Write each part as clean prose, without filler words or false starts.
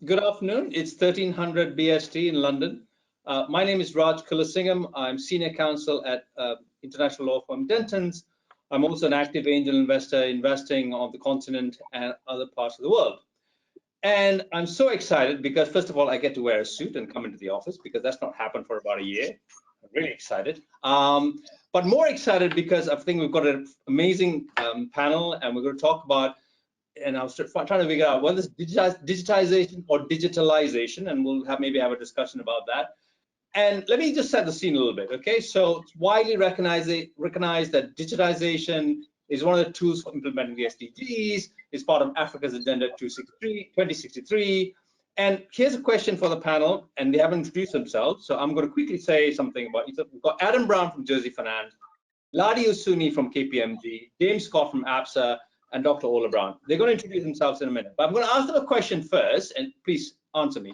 Good afternoon. It's 1300 BST in London. My name is Kulasingam. I'm senior counsel at international law firm Dentons. I'm also an active angel investor investing on the continent and other parts of the world. And I'm so excited because, first of all, I get to wear a suit and come into the office because that's not happened for about a year. I'm really excited. But more excited because I think we've got an amazing panel, and we're going to talk about, and I was trying to figure out whether it's digitization or digitalization, and we'll maybe have a discussion about that. And let me just set the scene a little bit, okay? So it's widely recognized that digitization is one of the tools for implementing the SDGs. It's part of Africa's Agenda 2063. And here's a question for the panel, and they haven't introduced themselves, so I'm going to quickly say something about it. We've got Adam Brown from Jersey Finance, Ladi Asuni from KPMG, James Scott from Absa, and Dr. Ola Brown. They're going to introduce themselves in a minute, but I'm going to ask them a question first, and please answer me.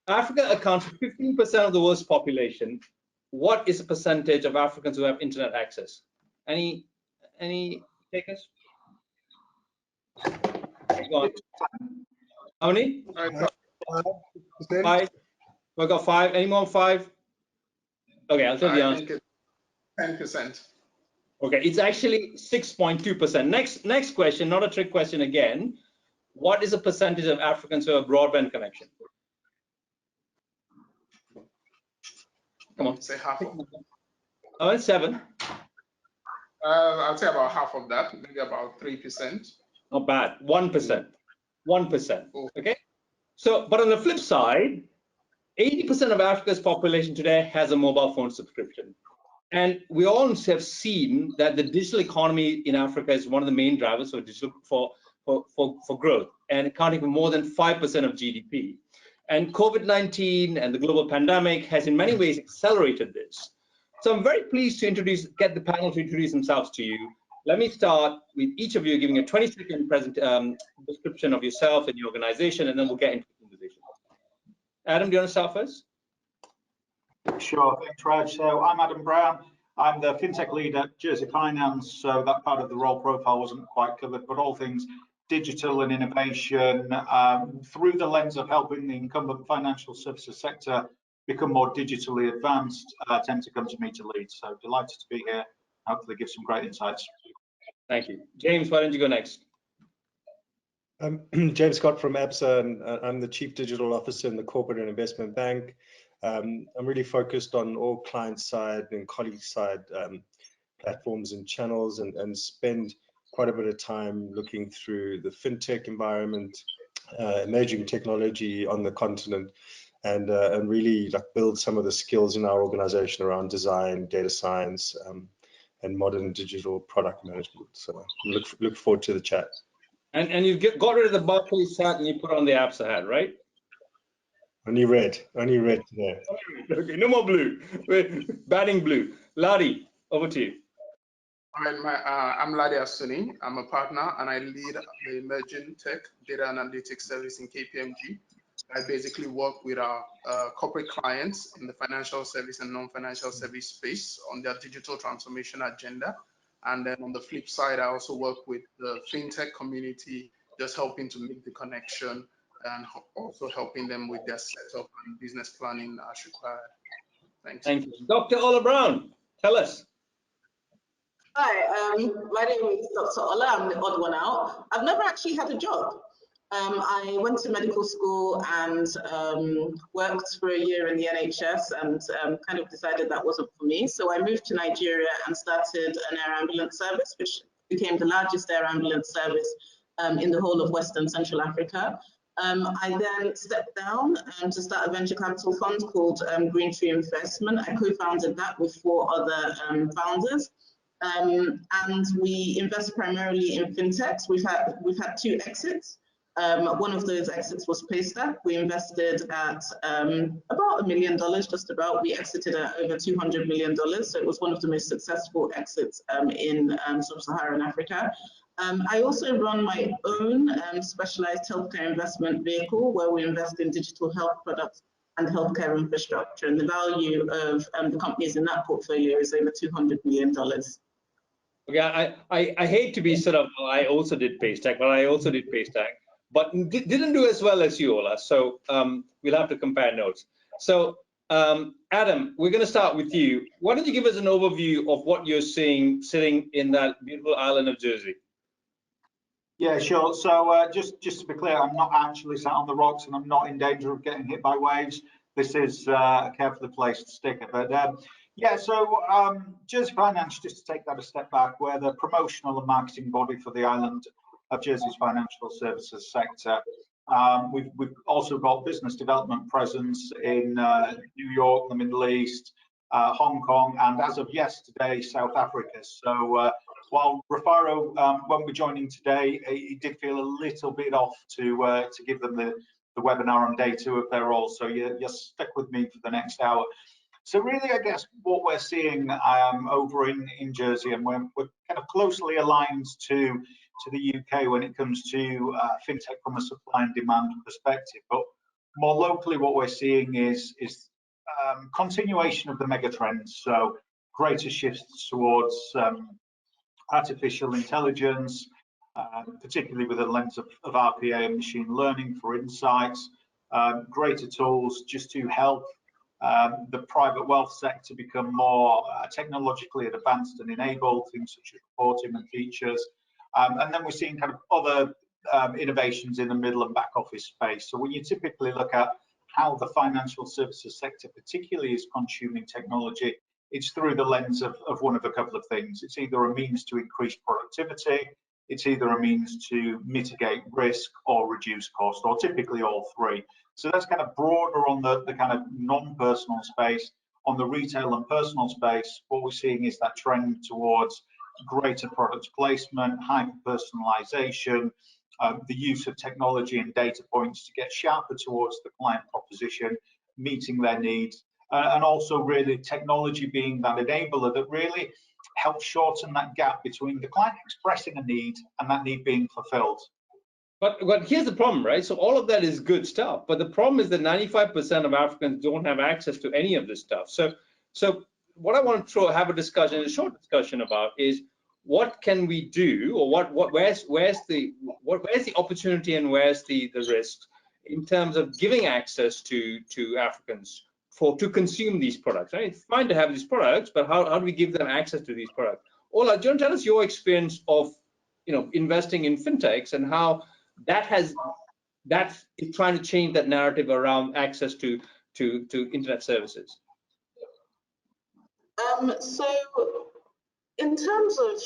Africa accounts for 15% of the world's population. What is the percentage of Africans who have internet access? Any takers? How many? 5. We got 5. Any more? 5? Okay, I'll tell the answer. 10%. Okay, it's actually 6.2%. Next question, not a trick question again. What is the percentage of Africans who have broadband connection? Come on. Say half of that. Oh, it's 7. I'll say about half of that, maybe about 3%. Not bad. 1%. 1%. Okay. So, but on the flip side, 80% of Africa's population today has a mobile phone subscription. And we all have seen that the digital economy in Africa is one of the main drivers for digital for growth, and accounting for more than 5% of GDP. And COVID-19 and the global pandemic has in many ways accelerated this. So I'm very pleased to get the panel to introduce themselves to you. Let me start with each of you giving a 20-second description of yourself and your organization, and then we'll get into the conversation. Adam, do you want to start first? Sure, thanks, Raj. So I'm Adam Brown. I'm the fintech lead at Jersey Finance, so that part of the role profile wasn't quite covered, but all things digital and innovation through the lens of helping the incumbent financial services sector become more digitally advanced tend to come to me to lead. So delighted to be here. Hopefully give some great insights. Thank you. James, why don't you go next? I'm James Scott from Absa, and I'm the Chief Digital Officer in the Corporate and Investment Bank. I'm really focused on all client side and colleague side platforms and channels, and spend quite a bit of time looking through the fintech environment, emerging technology on the continent, and really like build some of the skills in our organization around design, data science, and modern digital product management. So look forward to the chat. And you got rid of the Barclays hat and you put on the Absa hat, right? Only red today. Okay, no more blue. We're batting blue. Ladi, over to you. All right, I'm Ladi Asuni. I'm a partner and I lead the emerging tech data analytics service in KPMG. I basically work with our corporate clients in the financial service and non-financial service space on their digital transformation agenda. And then on the flip side, I also work with the fintech community, just helping to make the connection and also helping them with their setup and business planning as required. Thanks. Thank you. Dr. Ola Brown, tell us. Hi, my name is Dr. Ola. I'm the odd one out. I've never actually had a job. I went to medical school and worked for a year in the NHS and kind of decided that wasn't for me. So I moved to Nigeria and started an air ambulance service, which became the largest air ambulance service in the whole of Western Central Africa. I then stepped down to start a venture capital fund called Green Tree Investment. I co-founded that with 4 other founders. And we invest primarily in fintechs. We've had 2 exits. One of those exits was Paystack. We invested at about $1 million, just about. We exited at over $200 million. So it was one of the most successful exits in sub-Saharan Africa. I also run my own specialized healthcare investment vehicle where we invest in digital health products and healthcare infrastructure. And the value of the companies in that portfolio is over $200 million. Okay, I hate to be sort of, I also did Paystack, but I also did Paystack. but didn't do as well as you, Ola. So we'll have to compare notes. So Adam, we're going to start with you. Why don't you give us an overview of what you're seeing sitting in that beautiful island of Jersey? Yeah, sure. So just to be clear, I'm not actually sat on the rocks and I'm not in danger of getting hit by waves. This is a carefully placed sticker. But yeah, so Jersey Finance, just to take that a step back, we're the promotional and marketing body for the island of Jersey's financial services sector. We've also got business development presence in New York, the Middle East, Hong Kong, and as of yesterday, South Africa. So while Rafaro won't be joining today, he did feel a little bit off to give them the webinar on day 2 of their role. So you're stuck with me for the next hour. So really, I guess what we're seeing over in Jersey, and we're kind of closely aligned to the UK when it comes to fintech from a supply and demand perspective. But more locally, what we're seeing is continuation of the mega trends. So greater shifts towards artificial intelligence, particularly with a lens of RPA and machine learning for insights, greater tools just to help the private wealth sector become more technologically advanced and enabled, things such as reporting and features. And then we're seeing kind of other innovations in the middle and back office space. So when you typically look at how the financial services sector particularly is consuming technology, it's through the lens of one of a couple of things. It's either a means to increase productivity, it's either a means to mitigate risk or reduce cost, or typically all three. So that's kind of broader on the kind of non-personal space. On the retail and personal space, what we're seeing is that trend towards greater product placement, hyper-personalization, the use of technology and data points to get sharper towards the client proposition, meeting their needs, and also really technology being that enabler that really helps shorten that gap between the client expressing a need and that need being fulfilled. But here's the problem, right? So all of that is good stuff, but the problem is that 95% of Africans don't have access to any of this stuff. So what I want to have a short discussion about is what can we do, or where's the opportunity and where's the risk in terms of giving access to Africans to consume these products, right? It's fine to have these products, but how do we give them access to these products? Ola, do you want to tell us your experience of investing in fintechs and how that's trying to change that narrative around access to internet services? So in terms of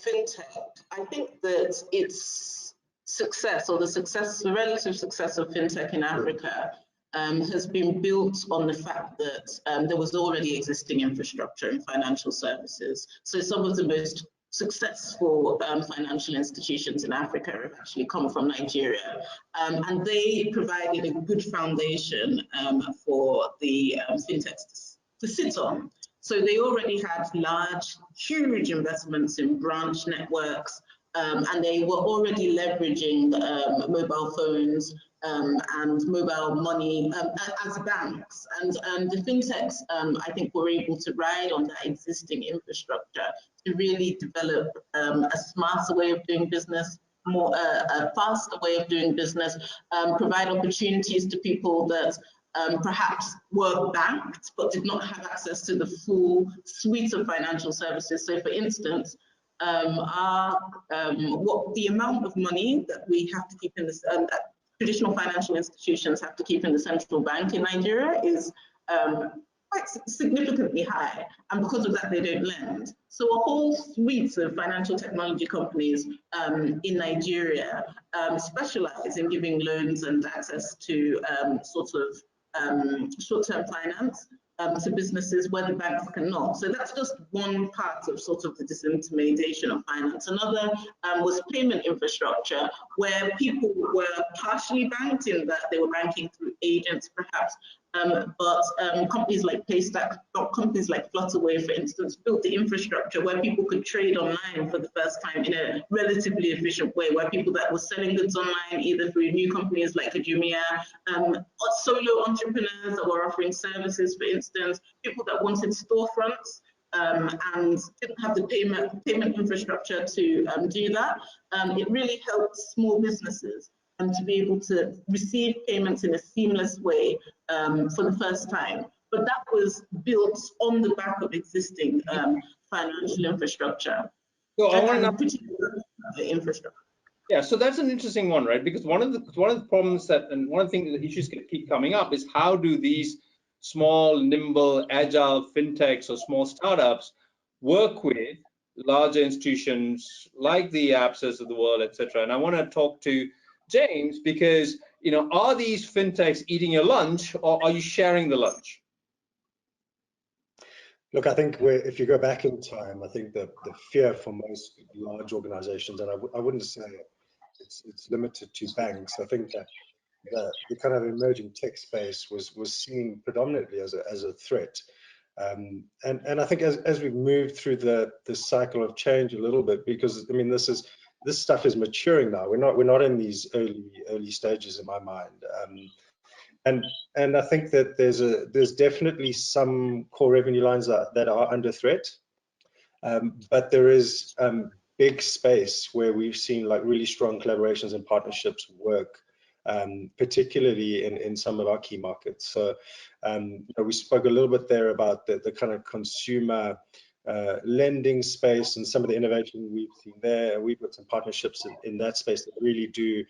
fintech, I think that its success, or the relative success of fintech in Africa, has been built on the fact that there was already existing infrastructure in financial services. So some of the most successful financial institutions in Africa have actually come from Nigeria, and they provided a good foundation for the fintechs to sit on. So they already had large, huge investments in branch networks, and they were already leveraging mobile phones and mobile money as banks. And the fintechs, I think, were able to ride on that existing infrastructure to really develop a smarter way of doing business, a faster way of doing business, provide opportunities to people that perhaps were banked but did not have access to the full suite of financial services. So for instance, what the amount of money that we have to keep in this, that traditional financial institutions have to keep in the central bank in Nigeria is quite significantly high, and because of that they don't lend. So a whole suite of financial technology companies in Nigeria specialize in giving loans and access to short-term finance to businesses where the banks cannot. So that's just one part of sort of the disintermediation of finance. Another was payment infrastructure, where people were partially banked in that they were banking through agents perhaps, but companies like Paystack, companies like Flutterwave, for instance, built the infrastructure where people could trade online for the first time in a relatively efficient way, where people that were selling goods online, either through new companies like Jumia, solo entrepreneurs that were offering services, for instance, people that wanted storefronts and didn't have the payment infrastructure to do that. It really helped small businesses. and to be able to receive payments in a seamless way for the first time. But that was built on the back of existing financial infrastructure. So I want to the infrastructure. Yeah, so that's an interesting one, right? Because one of the problems that, and one of the things, the issues that keep coming up is how do these small, nimble, agile fintechs or small startups work with larger institutions like the Absas of the world, etc. And I want to talk to James because, you know, are these fintechs eating your lunch or are you sharing the lunch? Look, I think if you go back in time, I think the fear for most large organizations, and I wouldn't say it's limited to banks. I think that the kind of emerging tech space was seen predominantly as a threat. And I think as we've moved through the cycle of change a little bit, because I mean this stuff is maturing now. We're not in these early stages in my mind. And I think that there's definitely some core revenue lines that are under threat, but there is big space where we've seen like really strong collaborations and partnerships work, particularly in some of our key markets. So you know, we spoke a little bit there about the kind of consumer lending space and some of the innovation we've seen there. We've got some partnerships in that space that really do.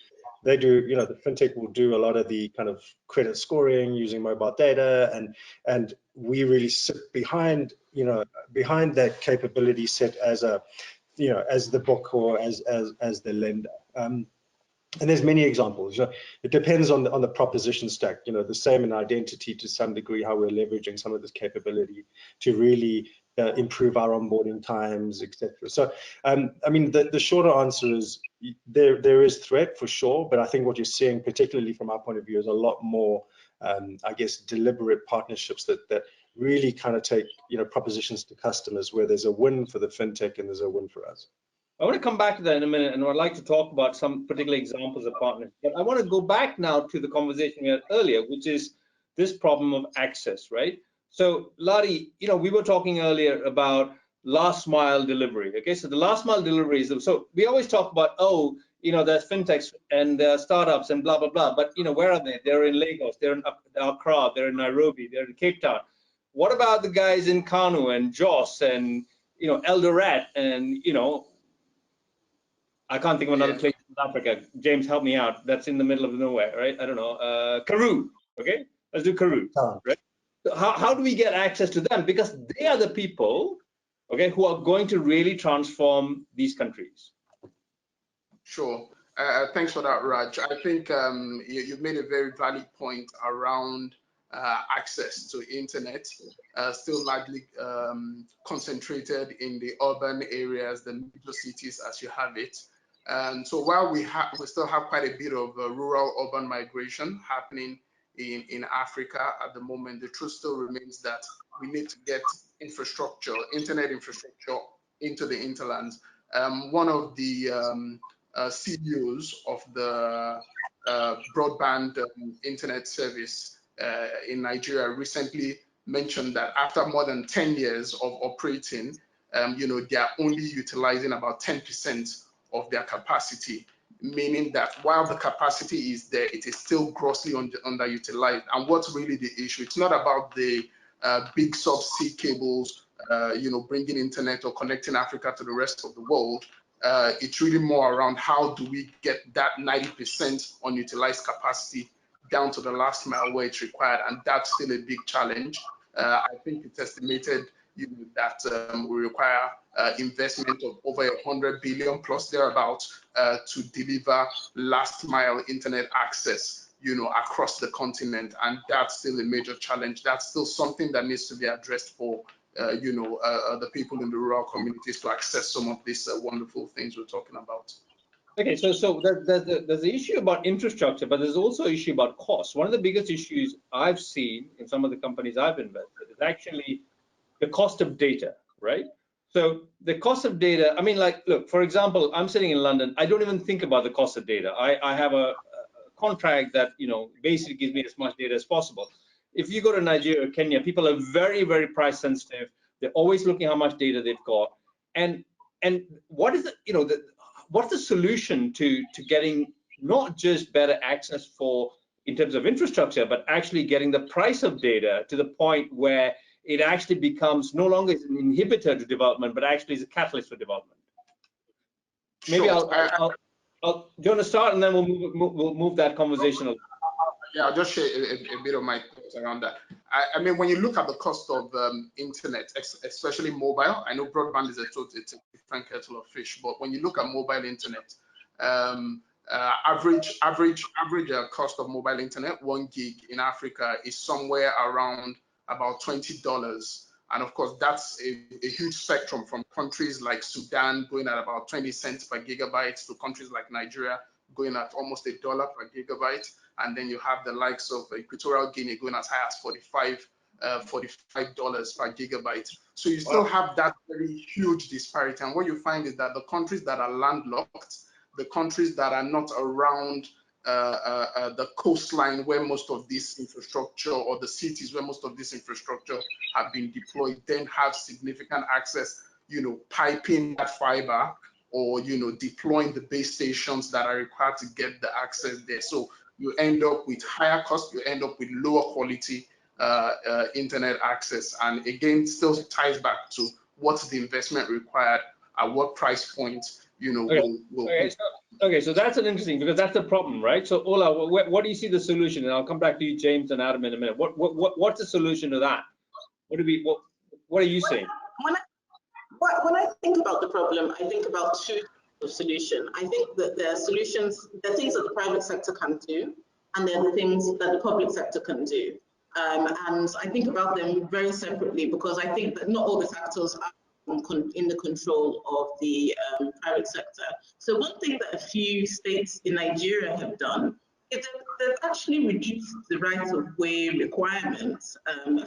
They do, you know, the fintech will do a lot of the kind of credit scoring using mobile data, and we really sit behind, you know, behind that capability set as a, you know, as the book or as the lender. And there's many examples. You know, it depends on the proposition stack. You know, the same in identity to some degree, how we're leveraging some of this capability to really improve our onboarding times, etc. So, I mean, the shorter answer is there is threat for sure, but I think what you're seeing, particularly from our point of view, is a lot more, I guess, deliberate partnerships that really kind of take, you know, propositions to customers where there's a win for the fintech and there's a win for us. I want to come back to that in a minute, and I'd like to talk about some particular examples of partners. But I want to go back now to the conversation we had earlier, which is this problem of access, right? So, Ladi, you know, we were talking earlier about last mile delivery. Okay, so the last mile delivery is, so we always talk about, oh, you know, there's fintechs and there are startups and blah, blah, blah. But, you know, where are they? They're in Lagos, they're in Accra, they're in Nairobi, they're in Cape Town. What about the guys in Kano and Jos and, you know, Eldoret and, you know, I can't think of another place in South Africa. James, help me out. That's in the middle of nowhere, right? I don't know. Karoo, okay? Let's do Karoo, right? So how do we get access to them? Because they are the people, okay, who are going to really transform these countries. Sure. Thanks for that, Raj. I think you've made a very valid point around access to internet, still largely concentrated in the urban areas, the major cities as you have it. So while we still have quite a bit of rural-urban migration happening in Africa at the moment, the truth still remains that we need to get infrastructure, internet infrastructure into the hinterlands. One of the CEOs of the broadband internet service in Nigeria recently mentioned that after more than 10 years of operating, you know, they are only utilizing about 10% of their capacity, meaning that while the capacity is there, it is still grossly underutilized. And what's really the issue? It's not about the big subsea cables, you know, bringing internet or connecting Africa to the rest of the world. It's really more around how do we get that 90% unutilized capacity down to the last mile where it's required, and that's still a big challenge. I think it's estimated, you know, that we require investment of over 100 billion plus thereabouts to deliver last mile internet access, you know, across the continent, and that's still a major challenge. That's still something that needs to be addressed for you know, the people in the rural communities to access some of these wonderful things we're talking about. Okay, so there's the issue about infrastructure, but there's also an issue about cost. One of the biggest issues I've seen in some of the companies I've invested is actually the cost of data, right? So the cost of data, I mean, like, look, for example, I'm sitting in London. I don't even think about the cost of data. I have a contract that, you know, basically gives me as much data as possible. If you go to Nigeria or Kenya, people are very, very price sensitive. They're always looking how much data they've got. And what is the, you know, what's the solution to getting not just better access in terms of infrastructure, but actually getting the price of data to the point where it actually becomes no longer an inhibitor to development, but actually is a catalyst for development. Maybe sure. do you want to start, and then we'll move that conversation. Yeah, I'll just share a bit of my thoughts around that. I mean, when you look at the cost of internet, especially mobile, I know broadband is it's a different kettle of fish, but when you look at mobile internet, average cost of mobile internet, 1 gig in Africa is somewhere around about $20. And of course, that's a huge spectrum from countries like Sudan going at about 20 cents per gigabyte to countries like Nigeria going at almost $1 per gigabyte. And then you have the likes of Equatorial Guinea going as high as $45 per gigabyte. So you still have that very huge disparity. And what you find is that the countries that are landlocked, the countries that are not around the coastline where most of this infrastructure, or the cities where most of this infrastructure have been deployed, then have significant access, piping that fiber, or deploying the base stations that are required to get the access there. So you end up with higher cost, you end up with lower quality internet access. And again, still ties back to what's the investment required, at what price point, Okay, so that's an interesting, because that's the problem, right? So Ola, what do you see the solution? And I'll come back to you, James and Adam, in a minute. What's the solution to that? What are you saying? When I think about the problem, I think about two types of solution. I think that there are solutions, there are things that the private sector can do, and there are the things that the public sector can do. And I think about them very separately, because I think that not all the factors are in the control of the private sector. So one thing that a few states in Nigeria have done is that they've actually reduced the right-of-way requirements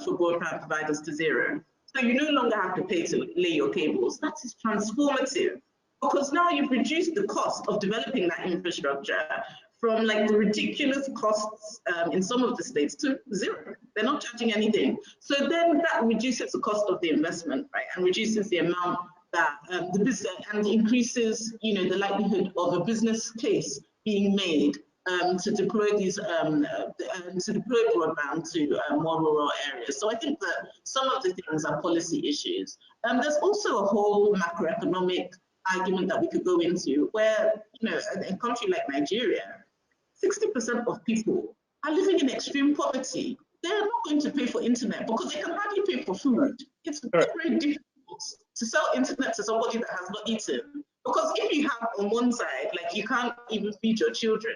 for broadband providers to zero. So you no longer have to pay to lay your cables. That is transformative, because now you've reduced the cost of developing that infrastructure from like the ridiculous costs in some of the states to zero. They're not charging anything. So then that reduces the cost of the investment, right? And reduces the amount that the business, and increases, the likelihood of a business case being made to deploy these, to deploy broadband to more rural areas. So I think that some of the things are policy issues. There's also a whole macroeconomic argument that we could go into, where, a country like Nigeria, 60% of people are living in extreme poverty. They're not going to pay for internet because they can hardly pay for food. It's very difficult to sell internet to somebody that has not eaten. Because if you have on one side, like, you can't even feed your children,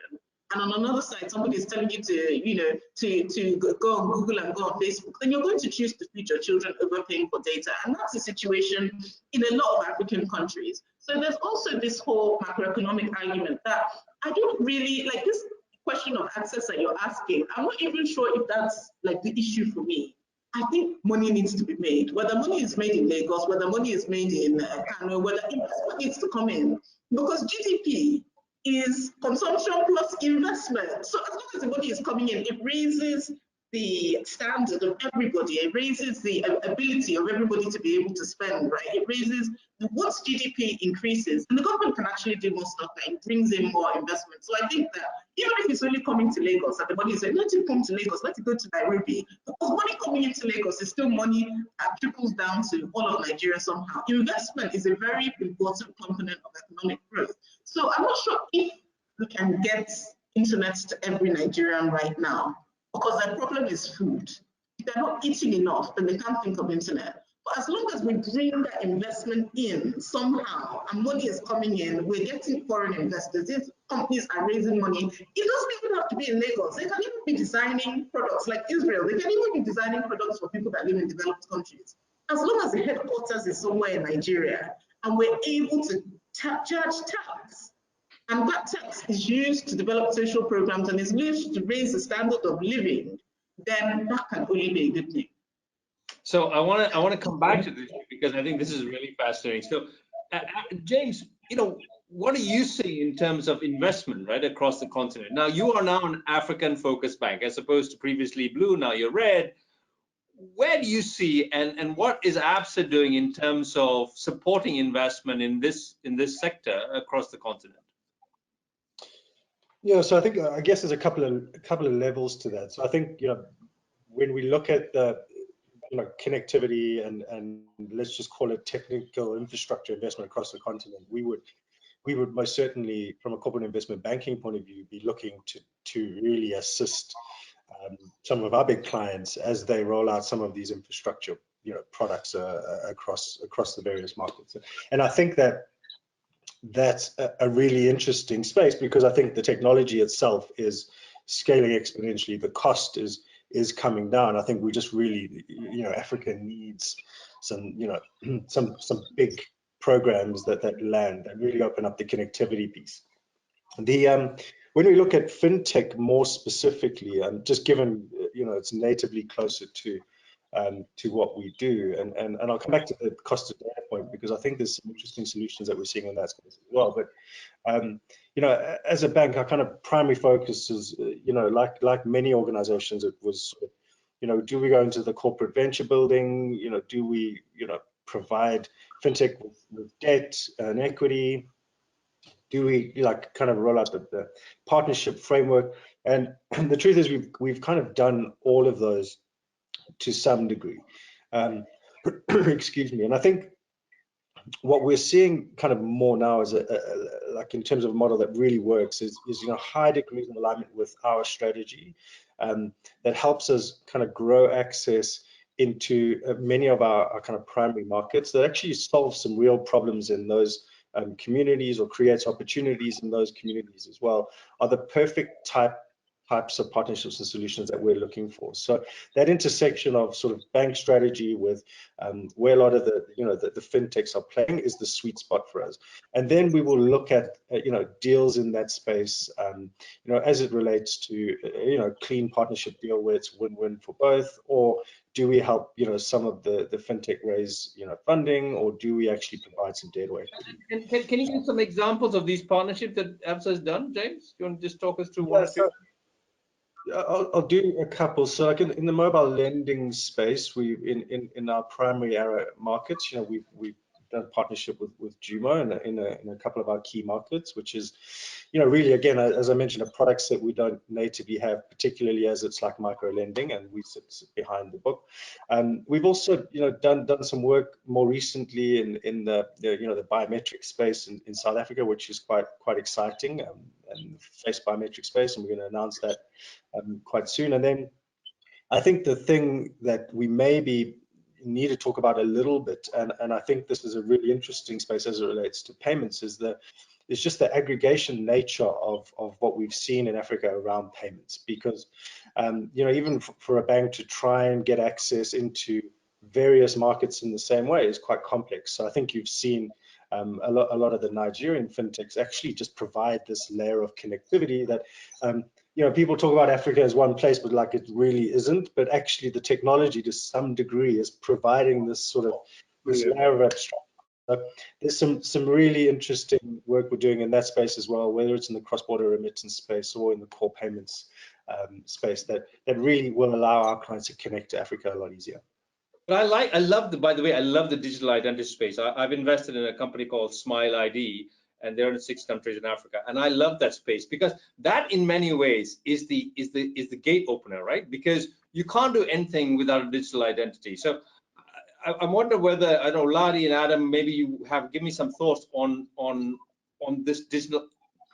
and on another side, somebody is telling you to go on Google and go on Facebook, then you're going to choose to feed your children over paying for data. And that's the situation in a lot of African countries. So there's also this whole macroeconomic argument that I don't really, like, this question of access that you're asking, I'm not even sure if that's like the issue for me. I think money needs to be made. Whether money is made in Lagos, whether money is made in Kano, whether investment needs to come in, because GDP is consumption plus investment. So as long as the money is coming in, it raises the standard of everybody. It raises the ability of everybody to be able to spend, right? It raises, once GDP increases, and the government can actually do more stuff, that it brings in more investment. So I think that even if it's only coming to Lagos, and the money is saying, let it come to Lagos, let it go to Nairobi, because money coming into Lagos is still money that trickles down to all of Nigeria somehow. Investment is a very important component of economic growth. So I'm not sure if we can get internet to every Nigerian right now, because their problem is food. If they're not eating enough, then they can't think of internet. But as long as we bring that investment in somehow, and money is coming in, we're getting foreign investors, these companies are raising money. It doesn't even have to be in Lagos. They can even be designing products like Israel. They can even be designing products for people that live in developed countries. As long as the headquarters is somewhere in Nigeria, and we're able to charge tax, and that tax is used to develop social programs and is used to raise the standard of living, then that can only be a good thing. So I want to come back to this, because I think this is really fascinating. So James, what are you seeing in terms of investment, right, across the continent? Now, you are now an African-focused bank, as opposed to previously blue. Now you're red. Where do you see, and what is Absa doing in terms of supporting investment in this sector across the continent? Yeah, so I guess there's a couple of levels to that. So I think, when we look at the connectivity and let's just call it technical infrastructure investment across the continent, we would most certainly, from a corporate investment banking point of view, be looking to really assist some of our big clients as they roll out some of these infrastructure products across the various markets. And I think that's a really interesting space, because I think the technology itself is scaling exponentially. The cost is coming down. I think we just really, Africa needs some, some big programs that land and really open up the connectivity piece. When we look at fintech more specifically, and just given it's natively closer to what we do, and I'll come back to the cost of data point, because I think there's some interesting solutions that we're seeing in that space as well. But as a bank, our kind of primary focus is, like many organizations, it was, do we go into the corporate venture building? Do we, provide fintech with debt and equity? Do we kind of roll out the partnership framework? And the truth is, we've kind of done all of those to some degree. Excuse me. And I think what we're seeing kind of more now is like in terms of a model that really works is high degrees of alignment with our strategy, that helps us kind of grow access into many of our kind of primary markets, that actually solve some real problems in those communities, or creates opportunities in those communities as well, are the perfect types of partnerships and solutions that we're looking for. So that intersection of sort of bank strategy with where a lot of the fintechs are playing is the sweet spot for us. And then we will look at deals in that space, as it relates to clean partnership deal where it's win-win for both, or do we help some of the fintech raise funding, or do we actually provide some data equity? And can you give some examples of these partnerships that Absa has done, James? You want to just talk us through one or two? I'll do a couple. So like in the mobile lending space, we in our primary area markets, we've done a partnership with Jumo in a couple of our key markets, which is, really, again, as I mentioned, a product set we don't natively have, particularly as it's like micro lending, and we sit behind the book. We've also, done some work more recently in the biometric space in South Africa, which is quite exciting, and face biometric space, and we're going to announce that quite soon. And then I think the thing that we maybe need to talk about a little bit, and I think this is a really interesting space as it relates to payments, is just the aggregation nature of what we've seen in Africa around payments. Because even for a bank to try and get access into various markets in the same way is quite complex. So I think you've seen a lot of the Nigerian fintechs actually just provide this layer of connectivity that people talk about Africa as one place, but like it really isn't. But actually, the technology to some degree is providing this sort of layer of abstraction. So there's some really interesting work we're doing in that space as well, whether it's in the cross-border remittance space or in the core payments space, that really will allow our clients to connect to Africa a lot easier. But by the way, I love the digital identity space. I've invested in a company called Smile ID, and they're in 6 countries in Africa. And I love that space, because that in many ways is the gate opener, right? Because you can't do anything without a digital identity. So I wonder whether, I know Ladi and Adam, maybe you give me some thoughts on this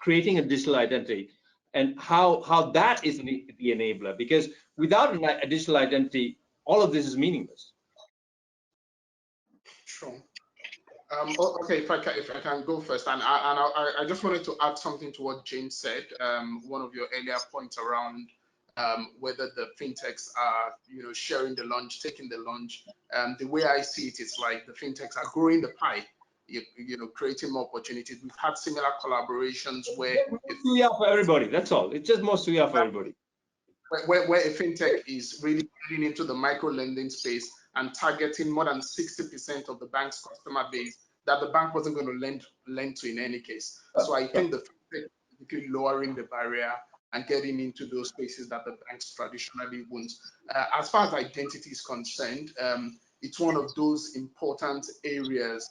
creating a digital identity, and how that is the enabler, because without a digital identity, all of this is meaningless. Sure. Okay, if I can go first, and I just wanted to add something to what James said. One of your earlier points around whether the fintechs are, sharing the lunch, taking the lunch. The way I see it, it's like the fintechs are growing the pie, creating more opportunities. We've had similar collaborations where it's suya for everybody. That's all. It's just more suya for everybody. Where a fintech is really getting into the micro lending space and targeting more than 60% of the bank's customer base that the bank wasn't going to lend to in any case. So I think the fintech is lowering the barrier and getting into those spaces that the banks traditionally won't. As far as identity is concerned, it's one of those important areas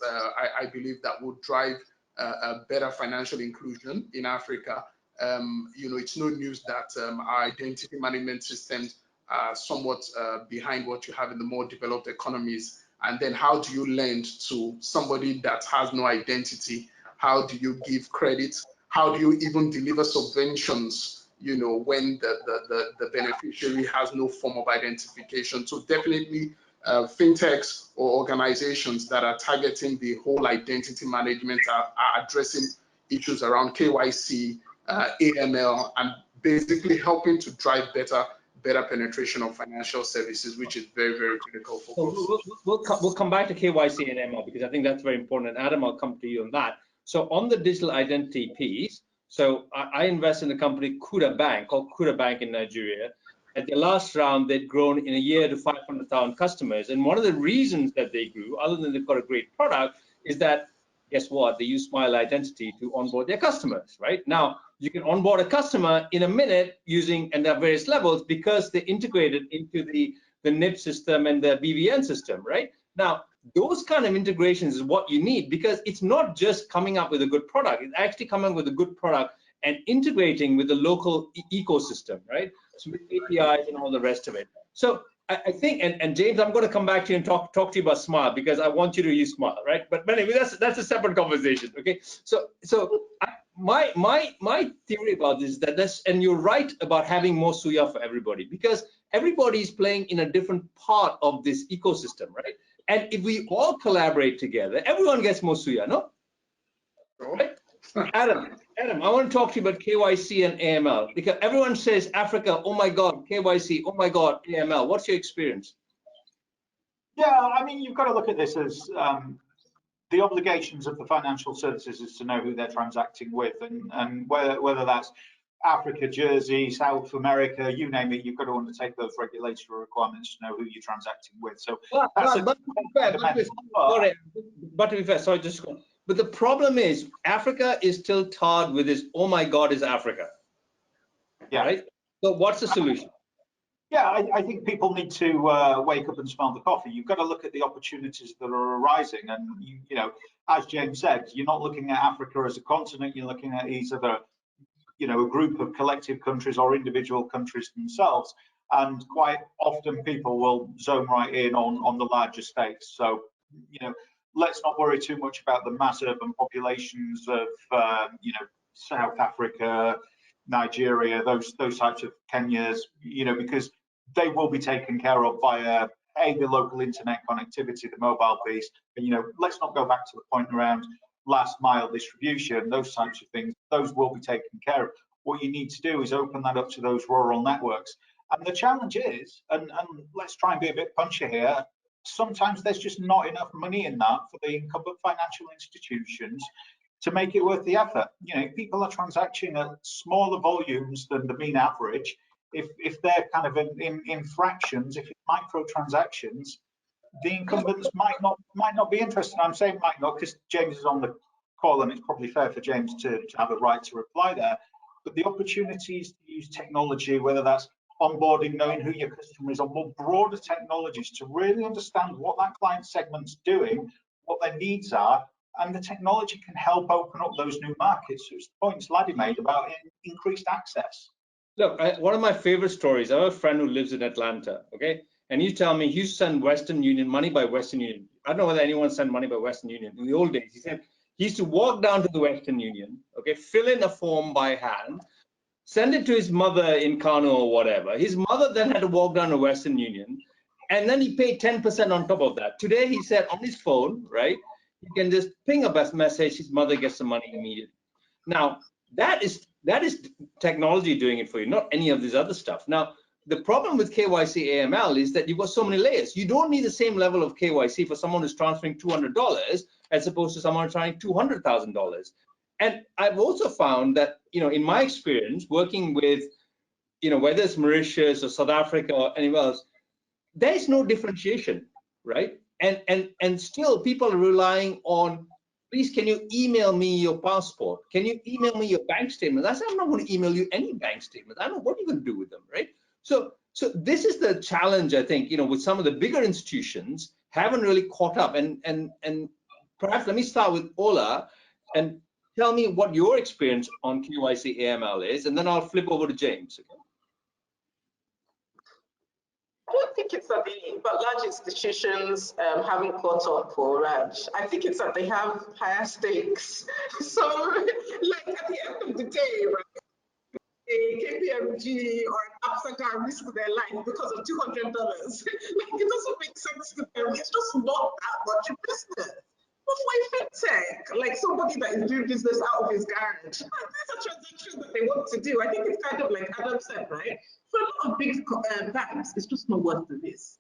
I believe that will drive a better financial inclusion in Africa. it's no news that our identity management systems are somewhat behind what you have in the more developed economies. And then how do you lend to somebody that has no identity? How do you give credit? How do you even deliver subventions, when the beneficiary has no form of identification? So definitely fintechs or organizations that are targeting the whole identity management are addressing issues around KYC, AML, and basically helping to drive better penetration of financial services, which is very, very critical for us. We'll come back to KYC and AML because I think that's very important. And Adam, I'll come to you on that. So on the digital identity piece, so I invest in a company, Kuda Bank, called Kuda Bank in Nigeria. At the last round, they'd grown in a year to 500,000 customers. And one of the reasons that they grew, other than they've got a great product, is that, guess what? They use Smile Identity to onboard their customers, right? Now, you can onboard a customer in a minute using, and there are various levels, because they're integrated into the NIP system and the BVN system, right? Now, those kind of integrations is what you need, because it's not just coming up with a good product, it's actually coming up with a good product and integrating with the local ecosystem, right? So with APIs and all the rest of it. So I think, and James, I'm going to come back to you and talk to you about Smile, because I want you to use Smile, right? But anyway, that's a separate conversation, okay? So my theory about this is that and you're right about having more Suya for everybody, because everybody is playing in a different part of this ecosystem, right? And if we all collaborate together, everyone gets more Suya, no? Right? Adam, I want to talk to you about KYC and AML, because everyone says Africa, oh my God, KYC, oh my God, AML. What's your experience? Yeah, I mean, you've got to look at this as the obligations of the financial services is to know who they're transacting with, and whether that's Africa, Jersey, South America, you name it, you've got to undertake those regulatory requirements to know who you're transacting with. So that's but to be fair, sorry, just go. But the problem is Africa is still tarred with this, oh my God, is Africa. Yeah. Right? So what's the solution? Yeah, I think people need to wake up and smell the coffee. You've got to look at the opportunities that are arising. And, as James said, you're not looking at Africa as a continent, you're looking at either a group of collective countries or individual countries themselves. And quite often people will zone right in on the larger states. So, let's not worry too much about the mass urban populations of, South Africa, Nigeria, those types of Kenyas, because they will be taken care of via the local internet connectivity, the mobile piece. And, let's not go back to the point around last mile distribution, those types of things, those will be taken care of. What you need to do is open that up to those rural networks. And the challenge is, and let's try and be a bit punchy here, sometimes there's just not enough money in that for the incumbent financial institutions to make it worth the effort. If people are transacting at smaller volumes than the mean average, if they're kind of in fractions, if it's micro transactions, the incumbents might not be interested. I'm saying might not because James is on the call and it's probably fair for James to have a right to reply there. But the opportunities to use technology, whether that's onboarding, knowing who your customer is, or more broader technologies to really understand what that client segment's doing, what their needs are, and the technology can help open up those new markets. So it's the points Ladi made about increased access. Look, one of my favorite stories, I have a friend who lives in Atlanta, okay? And you tell me he sent Western Union money by Western Union. I don't know whether anyone sent money by Western Union. In the old days, he said he used to walk down to the Western Union, okay, fill in a form by hand, send it to his mother in Kano or whatever. His mother then had to walk down to Western Union, and then he paid 10% on top of that. Today, he said on his phone, right, he can just ping a message, his mother gets the money immediately. Now, that is technology doing it for you, not any of this other stuff. Now, the problem with KYC AML is that you've got so many layers. You don't need the same level of KYC for someone who's transferring $200 as opposed to someone trying $200,000. And I've also found that, in my experience working with, whether it's Mauritius or South Africa or anywhere else, there's no differentiation, right? And still people are relying on, please, can you email me your passport? Can you email me your bank statement? I said, I'm not going to email you any bank statements. I don't know what you're going to do with them, right? So this is the challenge, I think, with some of the bigger institutions haven't really caught up. And perhaps let me start with Ola. And tell me what your experience on KYC AML is, and then I'll flip over to James. Okay? I don't think it's that but large institutions haven't caught up for Raj. I think it's that they have higher stakes. So, like at the end of the day, right, a KPMG or an Absa can risk their life because of $200. Like, it doesn't make sense to them. It's just not that much of business. But for a fintech, like somebody that is doing business out of his garage, these are transactions that they want to do. I think it's kind of like Adam said, right? For a lot of big banks, it's just not worth the risk.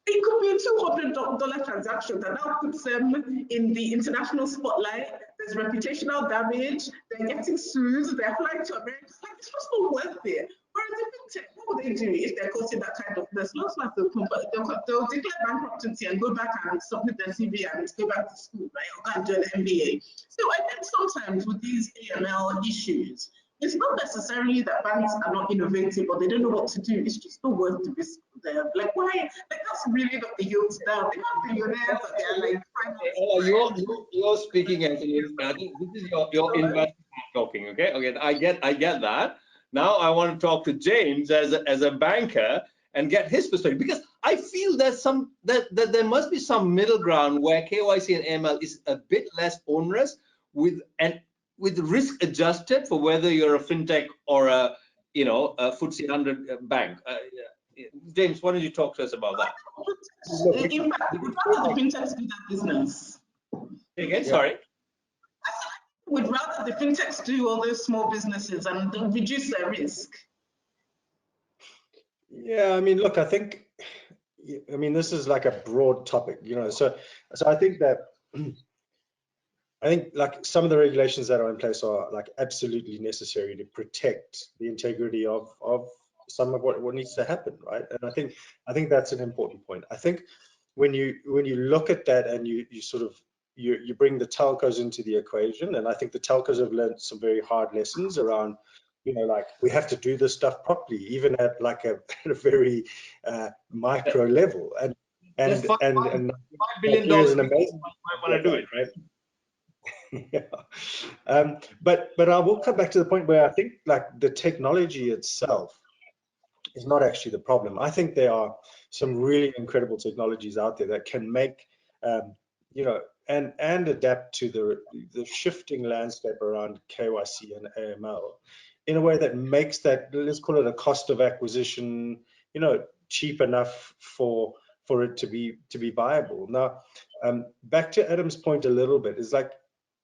It could be a $200 transaction that now puts them in the international spotlight. There's reputational damage. They're getting sued. They're flying to America. Like, it's just not worth it. Whereas in fintech, what would they do if they're caught in that kind of mess? Most likely they'll declare bankruptcy and go back and submit their CV and go back to school, right? Or go and do an MBA. So I think sometimes with these AML issues, it's not necessarily that banks are not innovative or they don't know what to do. It's just not worth the risk for them. Like, why? Like, that's really not the yields down. They have billionaires that they're like, you're speaking as I think this is your investor talking. Okay, I get that. Now I want to talk to James as a banker and get his perspective, because I feel there's that there must be some middle ground where KYC and AML is a bit less onerous with risk adjusted for whether you're a fintech or a FTSE 100 bank. James, why don't you talk to us about that? In fact, rather the fintechs do that business. Again, sorry. We'd rather the fintechs do all those small businesses and reduce their risk. Yeah, I mean, look, I think, this is like a broad topic, so I think that, like some of the regulations that are in place are like absolutely necessary to protect the integrity of some of what needs to happen, right? And I think that's an important point. I think when you look at that and you bring the telcos into the equation, and I think the telcos have learned some very hard lessons around, like we have to do this stuff properly, even at like a very micro level, and $5 billion is an amazing want to do it, right? Yeah. But I will come back to the point where I think like the technology itself is not actually the problem. I think there are some really incredible technologies out there that can make and adapt to the shifting landscape around KYC and AML in a way that makes that, let's call it a cost of acquisition, cheap enough for it to be viable. Now, back to Adam's point a little bit, is like,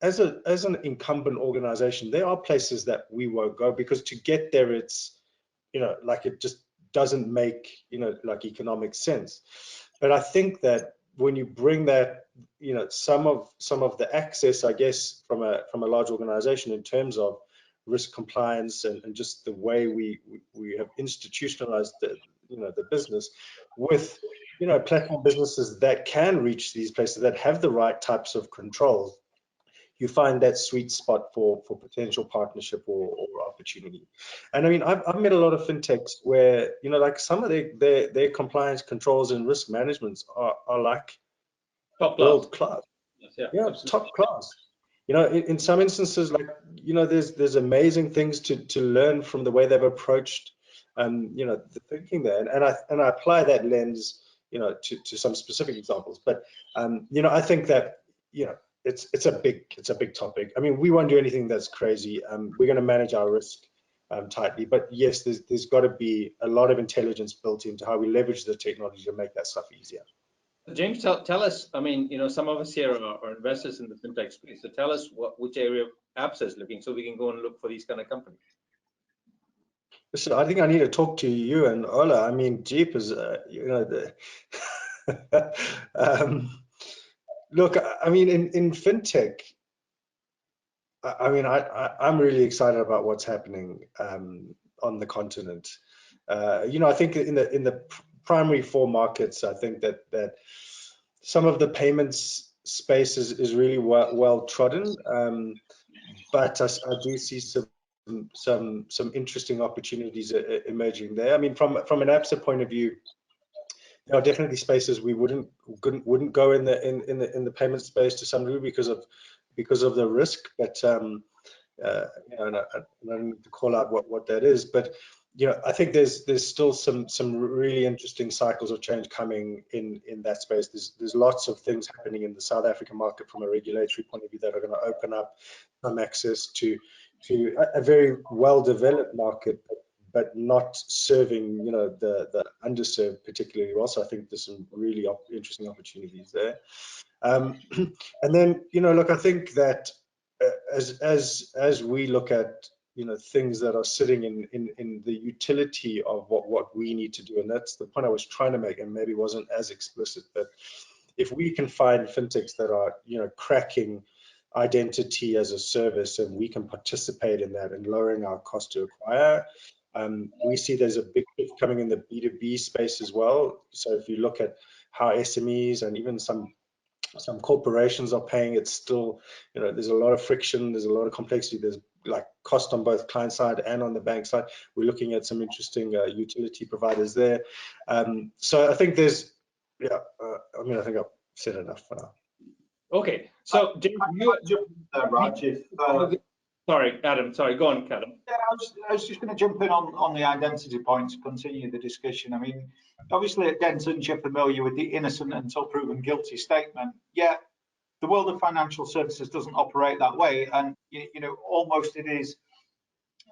as an incumbent organization, there are places that we won't go because to get there, it's, like it just doesn't make, like economic sense. But I think that when you bring that, some of the access, I guess, from a large organization in terms of risk compliance and just the way we have institutionalized the business with, platform businesses that can reach these places that have the right types of controls, you find that sweet spot for potential partnership or opportunity. And I mean, I've met a lot of fintechs where, like some of their compliance controls and risk managements are like top world class. Yeah, top class. In some instances, like, there's amazing things to learn from the way they've approached, the thinking there. And I apply that lens, to some specific examples. But, I think that, it's a big topic. I mean, we won't do anything that's crazy. We're going to manage our risk tightly. But yes, there's got to be a lot of intelligence built into how we leverage the technology to make that stuff easier. James, tell us, I mean, some of us here are investors in the fintech space. So tell us which area Absa is looking, so we can go and look for these kind of companies. Listen, I think I need to talk to you and Ola. I mean, Jeep is, look, I mean, in fintech, I mean, I'm really excited about what's happening on the continent. I think in the primary four markets, I think that some of the payments space is really well trodden, but I do see some interesting opportunities emerging there. I mean, from an Absa point of view, there are definitely spaces we wouldn't go in the payment space to some degree because of because of the risk, but you know, and I don't need to call out what that is, but you know, I think there's still some really interesting cycles of change coming in that space. There's lots of things happening in the South African market from a regulatory point of view that are going to open up some access to a very well developed market, but not serving, you know, the underserved particularly well. So I think there's some really interesting opportunities there. And then, you know, look, I think that as we look at, you know, things that are sitting in the utility of what we need to do, and that's the point I was trying to make, and maybe wasn't as explicit, but if we can find fintechs that are, you know, cracking identity as a service, and we can participate in that and lowering our cost to acquire, we see there's a big shift coming in the B2B space as well. So if you look at how SMEs and even some corporations are paying, it's still, you know, there's a lot of friction, there's a lot of complexity, there's like cost on both client side and on the bank side. We're looking at some interesting utility providers there. So I think there's, yeah, I mean, I think I've said enough for now. Okay, so James, Raj, sorry, Adam. Sorry, go on, Adam. Yeah, I was just going to jump in on the identity point to continue the discussion. I mean, obviously at Dentons, you're familiar with the innocent until proven guilty statement. Yet the world of financial services doesn't operate that way, and you know, almost it is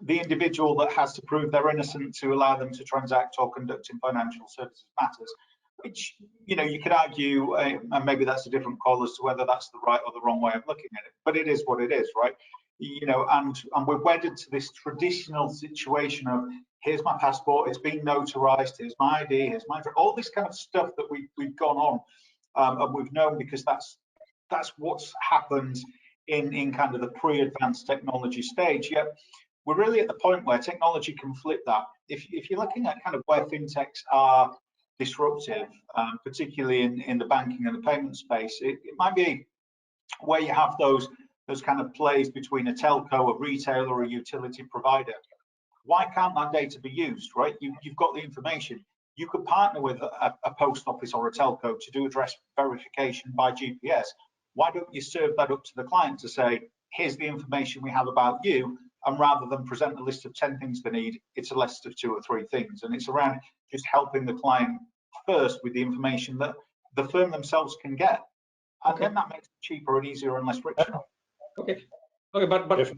the individual that has to prove they're innocent to allow them to transact or conduct in financial services matters. Which, you know, you could argue, and maybe that's a different call as to whether that's the right or the wrong way of looking at it. But it is what it is, right? You know, and we're wedded to this traditional situation of here's my passport, it's been notarized, here's my ID, here's my, all this kind of stuff that we've gone on and we've known, because that's what's happened in kind of the pre-advanced technology stage. Yet we're really at the point where technology can flip that. If you're looking at kind of where fintechs are disruptive, particularly in the banking and the payment space, it might be where you have those kind of plays between a telco, a retailer, a utility provider. Why can't that data be used, right? You've got the information. You could partner with a post office or a telco to do address verification by GPS. Why don't you serve that up to the client to say, here's the information we have about you, and rather than present a list of 10 things they need, it's a list of 2 or 3 things. And it's around just helping the client first with the information that the firm themselves can get. And then that makes it cheaper and easier and less frictional. Okay, but I'd just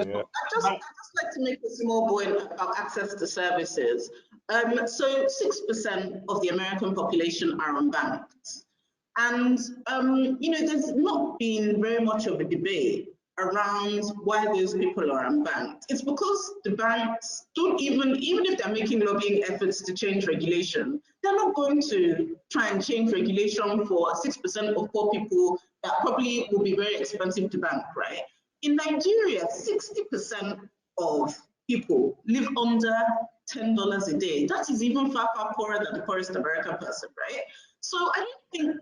like to make a small point about access to services. So 6% of the American population are unbanked. And, you know, there's not been very much of a debate around why those people are unbanked. It's because the banks don't even if they're making lobbying efforts to change regulation, they're not going to try and change regulation for 6% of poor people that probably will be very expensive to bank, right? In Nigeria, 60% of people live under $10 a day. That is even far, far poorer than the poorest American person, right? So I don't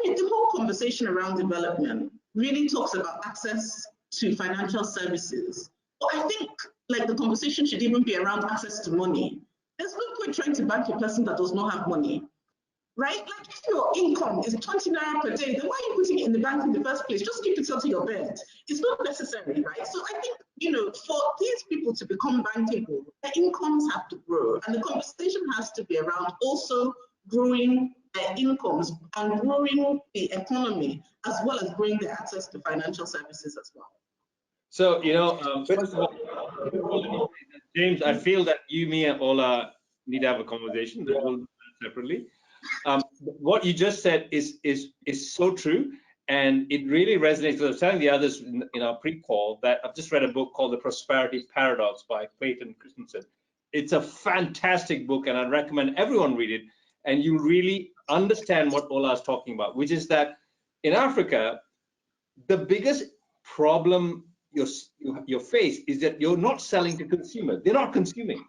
think the whole conversation around development really talks about access to financial services. But I think like the conversation should even be around access to money. There's no point trying to bank a person that does not have money, right? Like if your income is 20 naira per day, then why are you putting it in the bank in the first place? Just keep it under your bed. It's not necessary, right? So I think, you know, for these people to become bankable, their incomes have to grow. And the conversation has to be around also growing their incomes and growing the economy, as well as growing their access to financial services as well. So, you know, first of all, James, I feel that you, me, and Ola need to have a conversation that we'll do separately. What you just said is so true, and it really resonates. I was telling the others in our pre-call that I've just read a book called The Prosperity Paradox by Clayton Christensen. It's a fantastic book, and I'd recommend everyone read it, and you really understand what Ola is talking about, which is that in Africa, the biggest problem you face is that you're not selling to consumers. They're not consuming,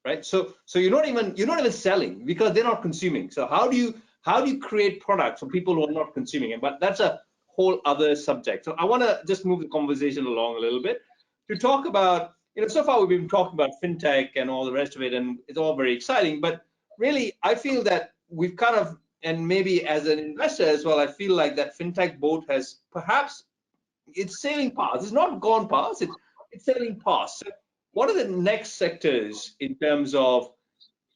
right? So you're not even selling because they're not consuming. So how do you create products for people who are not consuming it? But that's a whole other subject. So I want to just move the conversation along a little bit to talk about, you know, so far we've been talking about fintech and all the rest of it, and it's all very exciting. But really, I feel that we've kind of, and maybe as an investor as well, I feel like that fintech boat has perhaps it's sailing past. It's not gone past. It's sailing past. So what are the next sectors in terms of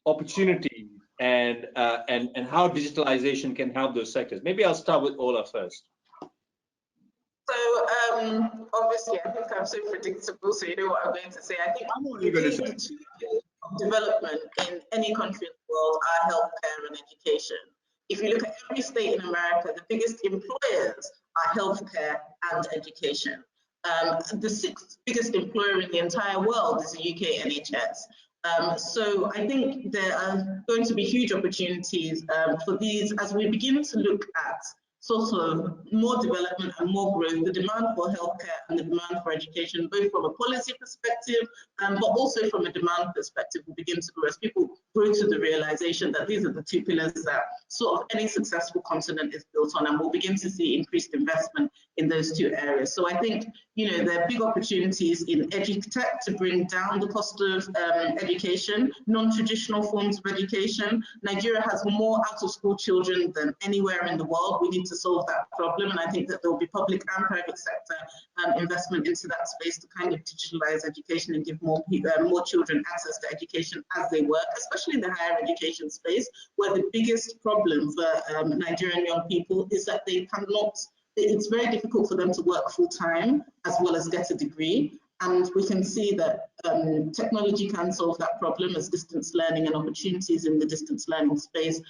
opportunity and how digitalization can help those sectors? Maybe I'll start with Ola first. So obviously, I think I'm so predictable, so you know what I'm going to say. I think the two pillars of development in any country in the world are healthcare and education. If you look at every state in America, the biggest employers are healthcare and education. The sixth biggest employer in the entire world is the UK NHS. So I think there are going to be huge opportunities for these as we begin to look at sort of more development and more growth, the demand for healthcare and the demand for education, both from a policy perspective, but also from a demand perspective, will begin to grow as people grow to the realization that these are the two pillars that sort of any successful continent is built on, and we'll begin to see increased investment in those two areas. So I think, you know, there are big opportunities in edutech to bring down the cost of education, non-traditional forms of education. Nigeria has more out-of-school children than anywhere in the world. We need to solve that problem, and I think that there will be public and private sector investment into that space to kind of digitalize education and give more children access to education as they work, especially in the higher education space, where the biggest problem for Nigerian young people is that they cannot, it's very difficult for them to work full time as well as get a degree. And we can see that technology can solve that problem as distance learning and opportunities in the distance learning space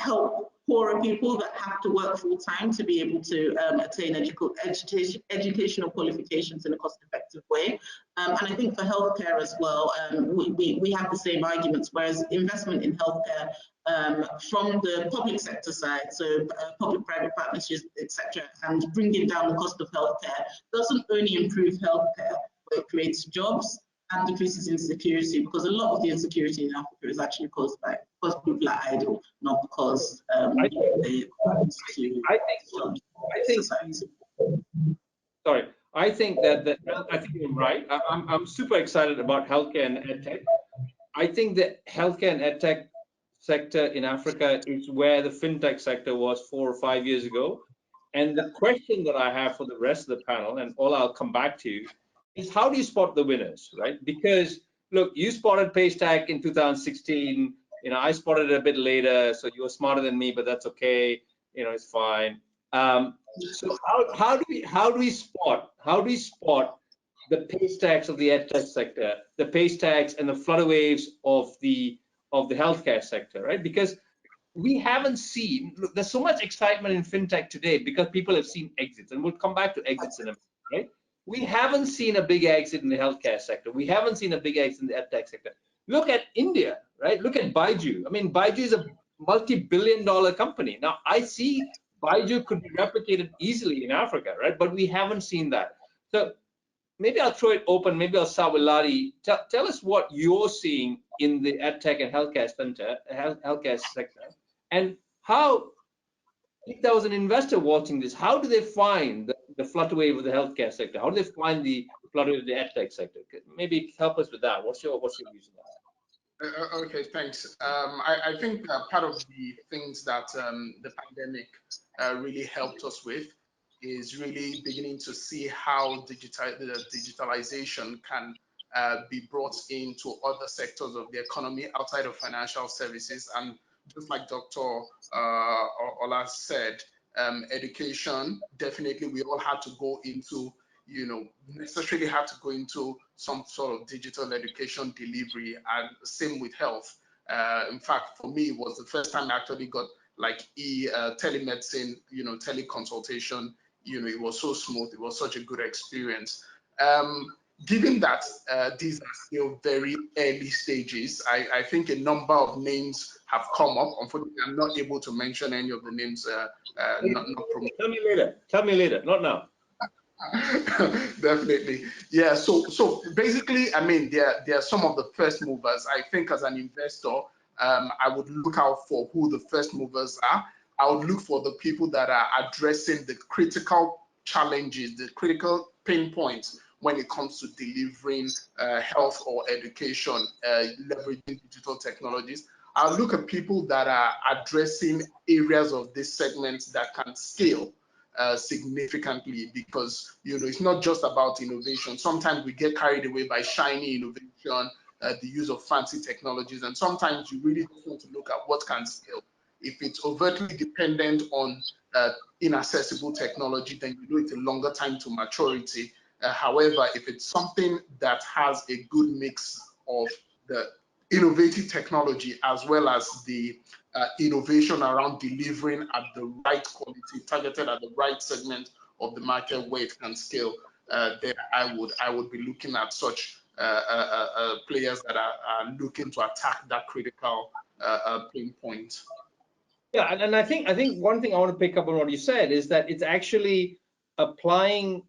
help poorer people that have to work full time to be able to attain educational qualifications in a cost-effective way. And I think for healthcare as well, we have the same arguments, whereas investment in healthcare from the public sector side, so public-private partnerships, etc., and bringing down the cost of healthcare doesn't only improve healthcare, but it creates jobs and decreases insecurity, because a lot of the insecurity in Africa is actually caused because people are idle, not because I think you're right. I'm super excited about healthcare and edtech. I think the healthcare and edtech sector in Africa is where the fintech sector was 4 or 5 years ago. And the question that I have for the rest of the panel, and all I'll come back to, is how do you spot the winners, right? Because look, you spotted Paystack in 2016. You know, I spotted it a bit later, so you were smarter than me, but that's okay. You know, it's fine. So how do we spot the Paystacks of the edtech sector, the Paystacks and the flutter waves of the healthcare sector, right? Because we haven't seen, look, there's so much excitement in fintech today because people have seen exits, and we'll come back to exits in a minute, right? We haven't seen a big exit in the healthcare sector. We haven't seen a big exit in the edtech sector. Look at India, right? Look at Baiju. I mean, Baiju is a multi-billion-dollar company. Now, I see Baiju could be replicated easily in Africa, right? But we haven't seen that. So maybe I'll throw it open. Maybe I'll start with Ladi. Tell us what you're seeing in the edtech and healthcare sector, and how, if there was an investor watching this, how do they find the flutter wave of the healthcare sector? How do they find the flutter wave of the edtech sector? Maybe help us with that. What's your views on that? Okay, thanks. I think part of the things that the pandemic really helped us with is really beginning to see how digitalization can be brought into other sectors of the economy outside of financial services. And just like Dr. Ola said, education, definitely we all had to go into, you know, necessarily had to go into some sort of digital education delivery, and same with health. In fact, for me, it was the first time I actually got like telemedicine, you know, teleconsultation. You know, it was so smooth. It was such a good experience. Given that these are still very early stages, I think a number of names have come up. Unfortunately, I'm not able to mention any of the names. Tell me later. Tell me later. Not now. Definitely, yeah. So basically, I mean, there are some of the first movers. I think as an investor, I would look out for who the first movers are. I would look for the people that are addressing the critical challenges, the critical pain points when it comes to delivering health or education, leveraging digital technologies. I'll look at people that are addressing areas of this segment that can scale. significantly, because it's not just about innovation. Sometimes we get carried away by shiny innovation, the use of fancy technologies, and sometimes you really want to look at what can scale. If it's overtly dependent on inaccessible technology, then it's a longer time to maturity. However, if it's something that has a good mix of the innovative technology as well as the innovation around delivering at the right quality, targeted at the right segment of the market where it can scale, then I would be looking at such players that are looking to attack that critical pain point. Yeah, and I think one thing I want to pick up on what you said is that it's actually applying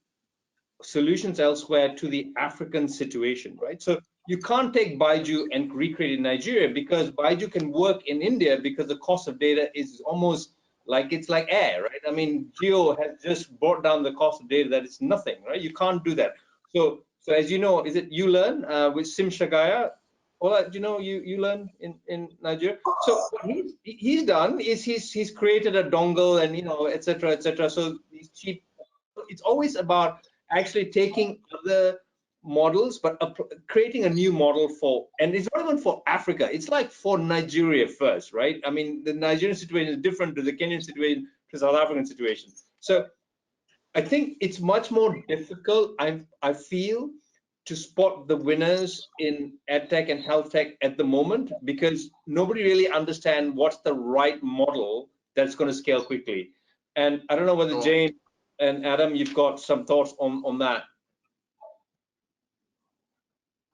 solutions elsewhere to the African situation, right? So you can't take Baiju and recreate it in Nigeria, because Baiju can work in India because the cost of data is almost like it's like air, right? I mean, Geo has just brought down the cost of data that it's nothing, right? You can't do that. So as you know, is it you learn with Sim Shagaya? Well, you learn in Nigeria. So what he's done is he's created a dongle and et cetera. So these cheap. It's always about actually taking other models, but creating a new model and it's not even for Africa. It's like for Nigeria first, right? I mean, the Nigerian situation is different to the Kenyan situation, to the South African situation. So I think it's much more difficult, I feel, to spot the winners in edtech and health tech at the moment, because nobody really understands what's the right model that's going to scale quickly. And I don't know whether Jane and Adam, you've got some thoughts on that.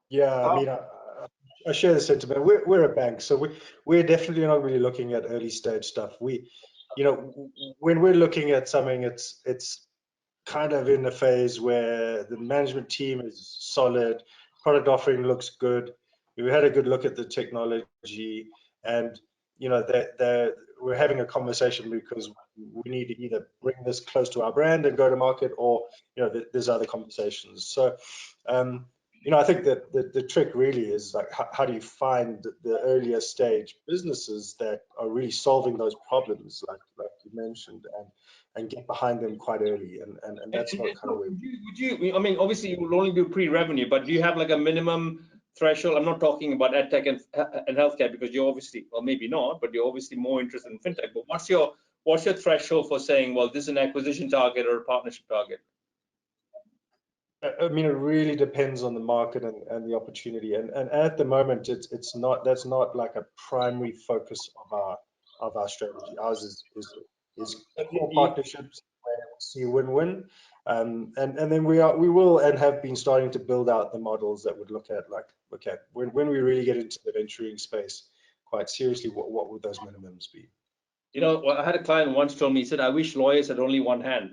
Yeah, I mean, I share the sentiment. We're a bank, so we're definitely not really looking at early stage stuff. When we're looking at something, it's kind of in a phase where the management team is solid, product offering looks good. We had a good look at the technology, and we're having a conversation because we need to either bring this close to our brand and go to market, or there's other conversations. So I think that the trick really is like, how do you find the earlier stage businesses that are really solving those problems, like you mentioned, and get behind them quite early, and that's what kind of way. Would you? I mean, obviously you will only do pre-revenue, but do you have like a minimum threshold? I'm not talking about edtech and healthcare, because you're obviously, well, maybe not, but you're obviously more interested in fintech. But what's your threshold for saying, well, this is an acquisition target or a partnership target? I mean, it really depends on the market and the opportunity, and at the moment, that's not like a primary focus of our strategy. Ours is more partnerships where we see win-win, and then we will and have been starting to build out the models that would look at, like, okay, when we really get into the venturing space quite seriously, what would those minimums be? I had a client once told me, he said, I wish lawyers had only one hand.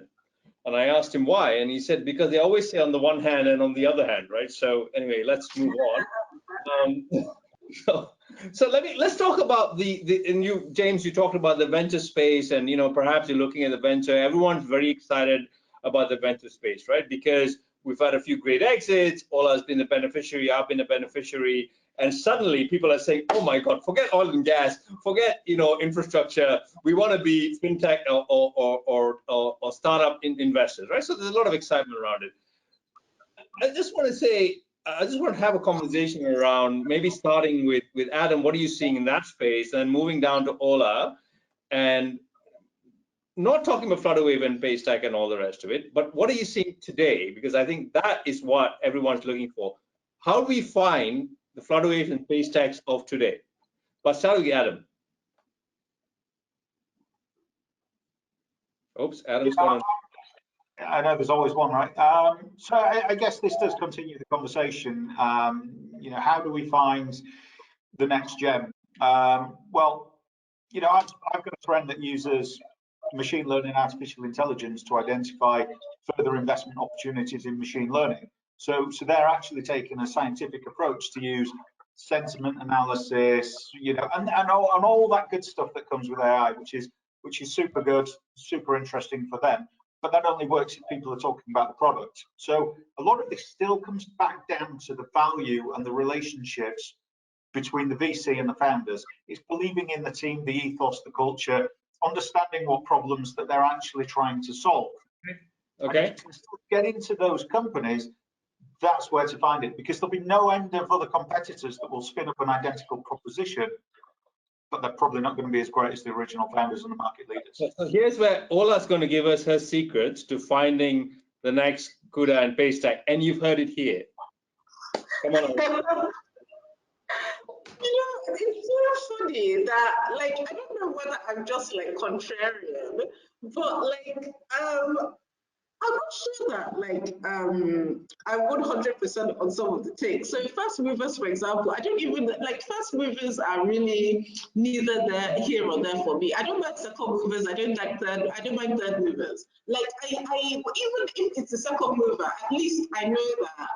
And I asked him why, and he said, because they always say on the one hand and on the other hand, right? So anyway, let's move on. So let's talk about and you, James, you talked about the venture space, and perhaps you're looking at the venture. Everyone's very excited about the venture space, right? Because we've had a few great exits. Ola's been a beneficiary. I've been a beneficiary. And suddenly people are saying, oh my God, forget oil and gas, forget infrastructure. We want to be fintech or startup investors, right? So there's a lot of excitement around it. I just want to have a conversation around, maybe starting with Adam. What are you seeing in that space, and moving down to Ola, and not talking about Flutterwave and Paystack and all the rest of it, but what are you seeing today? Because I think that is what everyone's looking for. How do we find the Flutterwaves and Paystacks of today? But start with Adam. Oops, Adam's gone. I know there's always one, right? So I guess this does continue the conversation. How do we find the next gem? Well, I've got a friend that uses machine learning, artificial intelligence to identify further investment opportunities in machine learning. So they're actually taking a scientific approach to use sentiment analysis, and all that good stuff that comes with AI, which is super good, super interesting for them. But that only works if people are talking about the product. So a lot of this still comes back down to the value and the relationships between the VC and the founders. It's believing in the team, the ethos, the culture, understanding what problems that they're actually trying to solve. Okay. And if you get into those companies, that's where to find it, because there'll be no end of other competitors that will spin up an identical proposition, but they're probably not going to be as great as the original founders and the market leaders. So here's where Ola's going to give us her secrets to finding the next Kuda and Paystack, and you've heard it here. Come on. It's so funny that, like, I don't know whether I'm just like contrarian, but like, I'm not sure that like I would 100% on some of the takes. So first movers, for example, I don't even like first movers are really neither there here or there for me. I don't like second movers. I don't mind third movers. Like I even if it's a second mover, at least I know that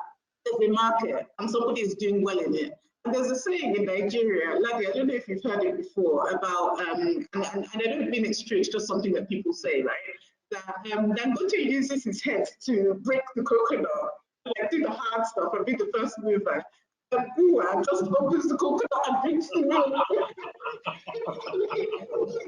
there's a market and somebody is doing well in it. And there's a saying in Nigeria, Ladi, I don't know if you've heard it before, about and I don't mean it's true, it's just something that people say, right? That Dangote uses his head to break the coconut, like do the hard stuff and be the first mover. And Bua just opens the coconut and drinks the milk. You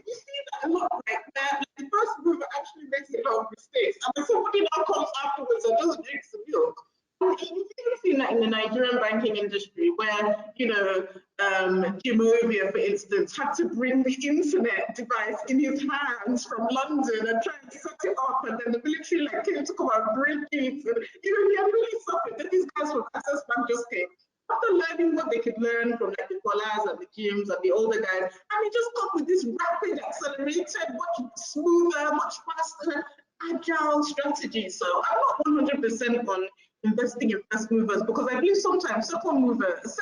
see that a lot, like that. The first mover actually makes a lot of mistakes, and then somebody now comes afterwards and just drinks the milk. You've seen that in the Nigerian banking industry, where Jimovia, for instance, had to bring the internet device in his hands from London and try and set it up, and then the military like came to come and break it. And, he had really suffered. Then these guys from Access Bank just came after learning what they could learn from like the Bolas and the Jims and the older guys, and they just got with this rapid, accelerated, much smoother, much faster, agile strategy. So I'm not 100% on investing in first movers, because I believe sometimes second movers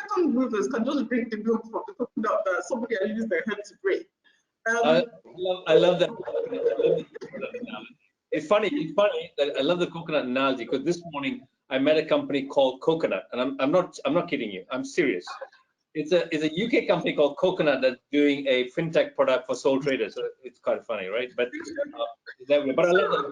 can just drink the milk from the coconut that somebody has used their hand to break. I love that. It's funny that I love the coconut analogy, because this morning I met a company called Coconut, and I'm not kidding you. I'm serious. It's a UK company called Coconut that's doing a fintech product for sole traders. So it's kind of funny, right? But I love that.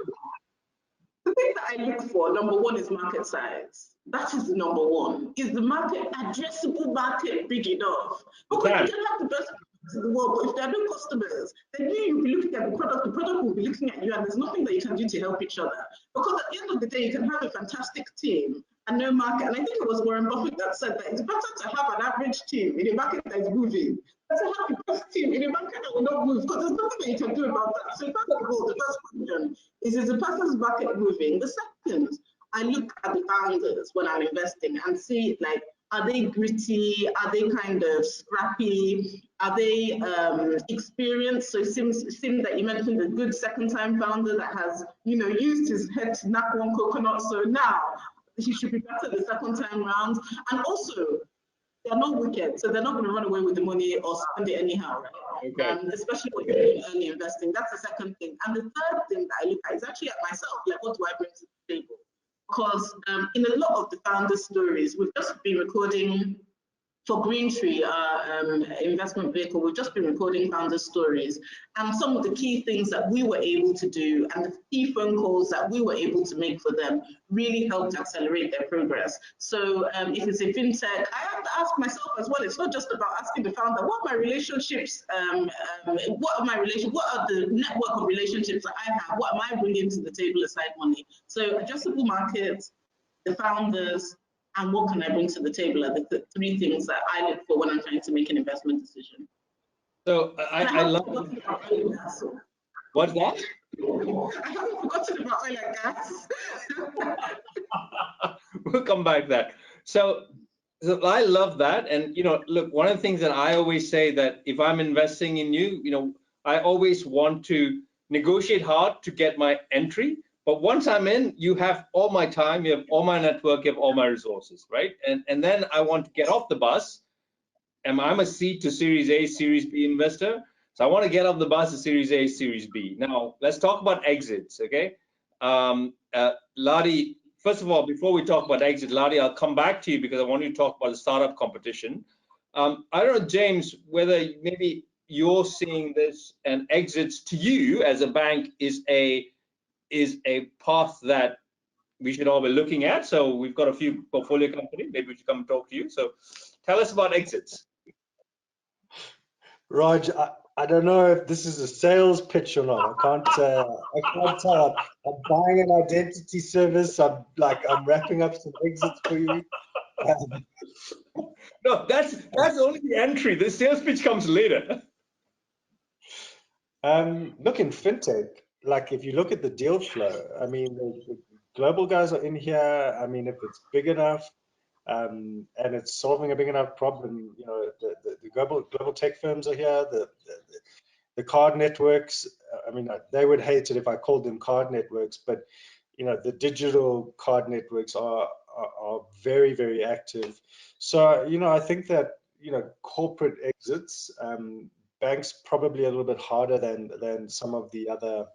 The thing that I look for, number one, is market size. That is the number one. Is the market, addressable market, big enough? Because you can have the best in the world, but if there are no customers, then you'll be looking at the product will be looking at you, and there's nothing that you can do to help each other. Because at the end of the day, you can have a fantastic team and no market. And I think it was Warren Buffett that said that it's better to have an average team in a market that is moving than to have the best team in a market that will not move, because there's nothing that you can do about that. So first of all, the first question is the person's market moving? The second, I look at the founders when I'm investing and see, like, are they gritty? Are they kind of scrappy? Are they experienced? So it seems that you mentioned a good second-time founder that has, used his head to knock one coconut. So now he should be better the second time round. And also, they're not wicked, so they're not going to run away with the money or spend it anyhow, right? Okay. Especially when you're doing early investing. That's the second thing. And the third thing that I look at is actually at myself, like, what do I bring to the table? Because in a lot of the founder stories, we've just been recording for Greentree, our investment vehicle, we've just been recording founder stories, and some of the key things that we were able to do and the key phone calls that we were able to make for them really helped accelerate their progress. So if it's a fintech, I have to ask myself as well, it's not just about asking the founder, what are my relationships, what are the network of relationships that I have, what am I bringing to the table aside money? So addressable markets, the founders, and what can I bring to the table are the three things that I look for when I'm trying to make an investment decision. So I love. What's that? I haven't forgotten about oil and gas. We'll come back to that. So I love that, and look, one of the things that I always say that if I'm investing in you, I always want to negotiate hard to get my entry. But once I'm in, you have all my time, you have all my network, you have all my resources, right? And then I want to get off the bus. And I'm a seed to Series A, Series B investor. So I want to get off the bus to Series A, Series B. Now, let's talk about exits, okay? Ladi, first of all, before we talk about exit, Ladi, I'll come back to you because I want you to talk about the startup competition. I don't know, James, whether maybe you're seeing this and exits to you as a bank is a path that we should all be looking at. So we've got a few portfolio companies, maybe we should come and talk to you. So tell us about exits. Raj, I don't know if this is a sales pitch or not. I can't tell. I'm buying an identity service. I'm wrapping up some exits for you. No, that's only the entry. The sales pitch comes later. Look, in fintech, like if you look at the deal flow, I mean, the global guys are in here. I mean, if it's big enough, and it's solving a big enough problem, you know, the global tech firms are here. The card networks, I mean, they would hate it if I called them card networks, but you know, the digital card networks are very, very active. So, you know, I think that, you know, corporate exits, banks probably a little bit harder than some of the other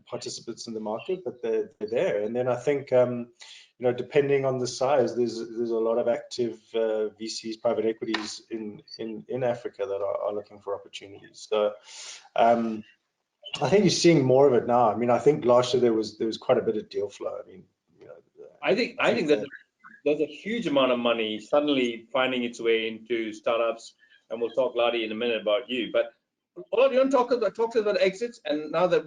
participants in the market, but they're there. And then I think, you know, depending on the size, there's a lot of active VCs, private equities in Africa that are looking for opportunities. So I think you're seeing more of it now. I mean, I think last year there was quite a bit of deal flow. I mean, you know, I think that there's a huge amount of money suddenly finding its way into startups, and we'll talk, Ladi, in a minute about you. But Ola, do you want to talk to us about exits? And now that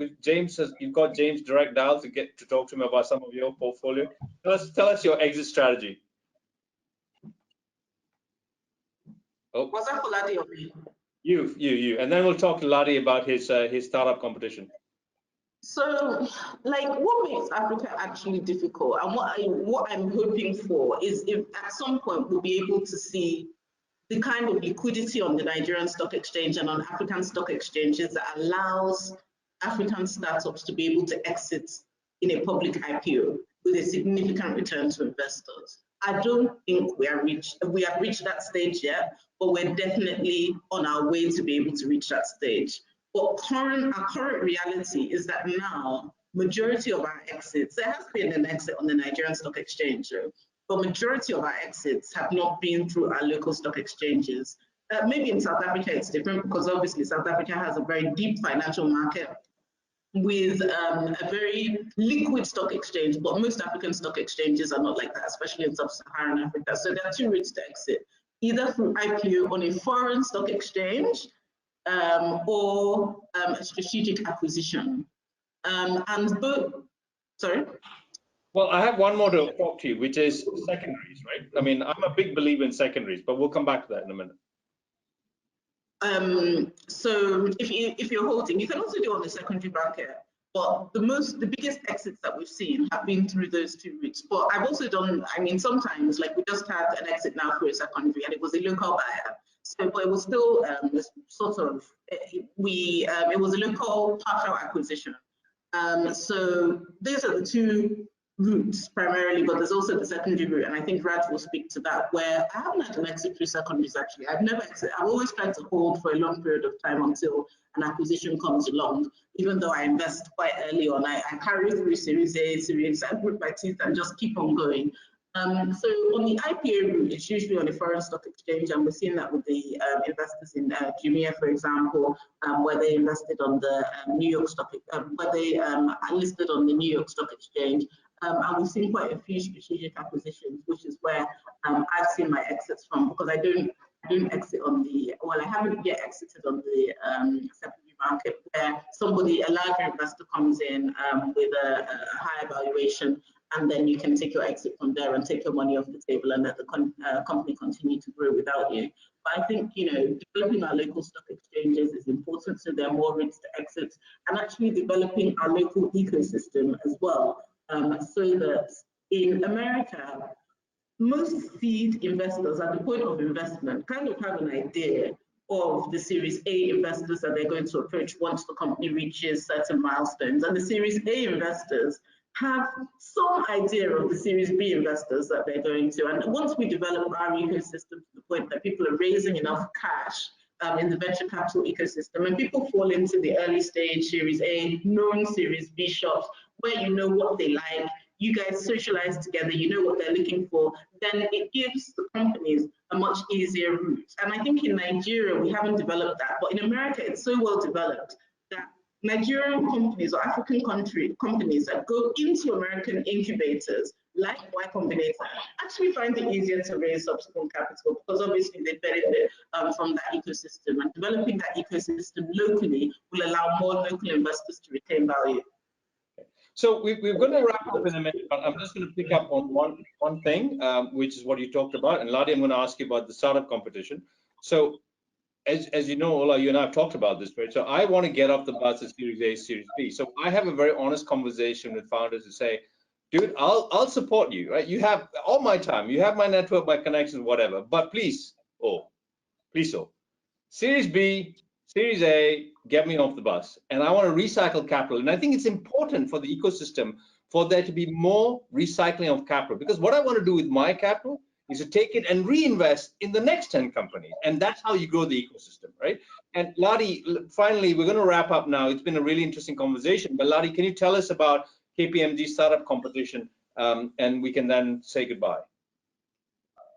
you've got James direct dial to get to talk to him about some of your portfolio, tell us your exit strategy. Oh, Was that for Ladi or me? You, and then we'll talk to Ladi about his startup competition. So, like, what makes Africa actually difficult, and what I'm hoping for is if at some point we'll be able to see the kind of liquidity on the Nigerian stock exchange and on African stock exchanges that allows African startups to be able to exit in a public IPO with a significant return to investors. I don't think we have reached that stage yet, but we're definitely on our way to be able to reach that stage. But our current reality is that now, majority of our exits, there has been an exit on the Nigerian stock exchange, but majority of our exits have not been through our local stock exchanges. Maybe in South Africa it's different, because obviously South Africa has a very deep financial market with a very liquid stock exchange, but most African stock exchanges are not like that, especially in sub-Saharan Africa. So there are two routes to exit, either through IPO on a foreign stock exchange, or a strategic acquisition. And both, sorry? Well, I have one more to talk to you, which is secondaries, right? I mean, I'm a big believer in secondaries, but we'll come back to that in a minute. So if you're holding, you can also do on the secondary market, but the biggest exits that we've seen have been through those two routes. But I've also done, I mean, sometimes, like we just had an exit now through a secondary, and it was a local buyer. So, but it was still sort of, it was a local partial acquisition. So those are the two routes primarily, but there's also the secondary route, and I think Raj will speak to that, where I haven't had an exit through secondaries actually. I've always tried to hold for a long period of time until an acquisition comes along, even though I invest quite early on. I carry through Series A, Series, I grit my teeth and just keep on going. So on the IPO route, it's usually on a foreign stock exchange, and we're seeing that with the investors in Jumia, for example, where they invested on the New York stock, where they are listed on the New York Stock Exchange. And we've seen quite a few strategic acquisitions, which is where I've seen my exits from, because I don't exit on the, well, I haven't yet exited on the secondary market, where a larger investor comes in with a higher valuation, and then you can take your exit from there and take your money off the table and let the company continue to grow without you. But I think, you know, developing our local stock exchanges is important, so there are more routes to exit, and actually developing our local ecosystem as well. So that in America, most seed investors at the point of investment kind of have an idea of the Series A investors that they're going to approach once the company reaches certain milestones. And the Series A investors have some idea of the Series B investors that they're going to. And once we develop our ecosystem to the point that people are raising enough cash in the venture capital ecosystem, and people fall into the early stage Series A, known Series B shops, where you know what they like, you guys socialize together, you know what they're looking for, then it gives the companies a much easier route. And I think in Nigeria, we haven't developed that, but in America, it's so well developed that Nigerian companies or African companies that go into American incubators like Y Combinator actually find it easier to raise subsequent capital because obviously they benefit from that ecosystem, and developing that ecosystem locally will allow more local investors to retain value. So we're going to wrap up in a minute, but I'm just going to pick up on one thing, which is what you talked about. And Ladi, I'm going to ask you about the startup competition. So as you know, Ola, you and I have talked about this, right? So I want to get off the bus at Series A, Series B. So I have a very honest conversation with founders to say, dude, I'll support you, right? You have all my time, you have my network, my connections, whatever. But please, Series B, Series A, get me off the bus. And I want to recycle capital. And I think it's important for the ecosystem for there to be more recycling of capital, because what I want to do with my capital is to take it and reinvest in the next 10 companies. And that's how you grow the ecosystem, right? And Ladi, finally, we're going to wrap up now. It's been a really interesting conversation. But Ladi, can you tell us about KPMG startup competition, and we can then say goodbye.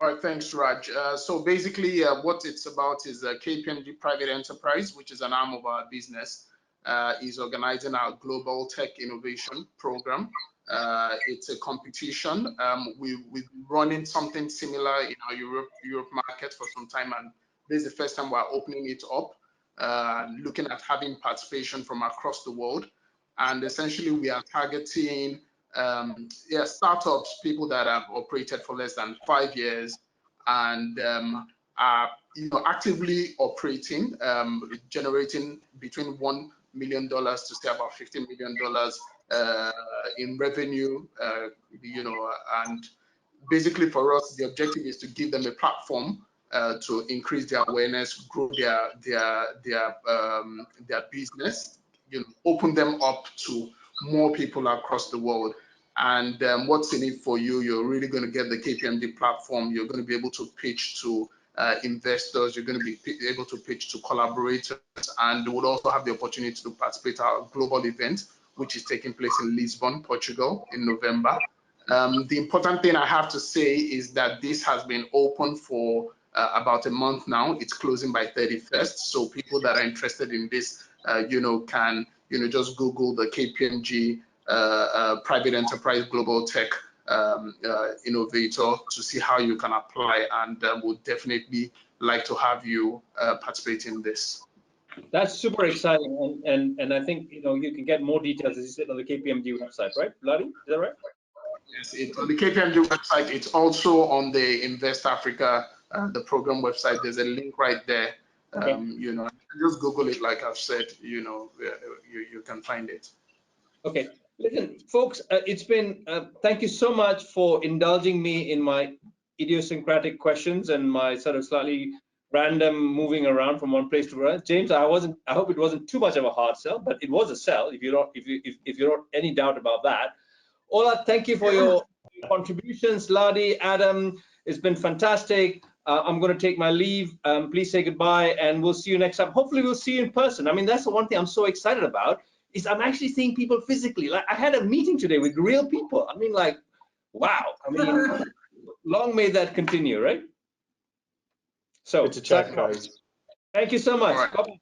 All right, thanks, Raj. So basically, what it's about is KPMG Private Enterprise, which is an arm of our business, is organizing our global tech innovation program. It's a competition. We've been running something similar in our Europe market for some time, and this is the first time we're opening it up, looking at having participation from across the world. And essentially, we are targeting startups, people that have operated for less than 5 years and are actively operating, generating between $1 million to say about $15 million in revenue, and basically for us, the objective is to give them a platform to increase their awareness, grow their business, open them up to more people across the world. And what's in it for you? You're really going to get the KPMG platform. You're going to be able to pitch to investors. You're going to be able to pitch to collaborators, and we'll also have the opportunity to participate in our global event, which is taking place in Lisbon, Portugal, in November. The important thing I have to say is that this has been open for about a month now. It's closing by 31st. So people that are interested in this, can just Google the KPMG Private Enterprise Global Tech Innovator to see how you can apply, and would definitely like to have you participate in this. That's super exciting, and I think you can get more details, as you said, on the KPMG website, right, Ladi? Is that right? Yes, it's on the KPMG website. It's also on the Invest Africa, the program website. There's a link right there. Okay. Just Google it, like I've said. You can find it. Okay. Listen, folks, it's been, thank you so much for indulging me in my idiosyncratic questions and my sort of slightly random moving around from one place to another. James, I hope it wasn't too much of a hard sell, but it was a sell, if you're not any doubt about that. Ola, thank you for your contributions. Ladi, Adam, it's been fantastic. I'm going to take my leave. Please say goodbye, and we'll see you next time. Hopefully we'll see you in person. I mean, that's the one thing I'm so excited about, is I'm actually seeing people physically. Like, I had a meeting today with real people. I mean, like, wow. I mean, long may that continue, right? So, Good to chat, guys. Thank you so much. All right. Bye-bye.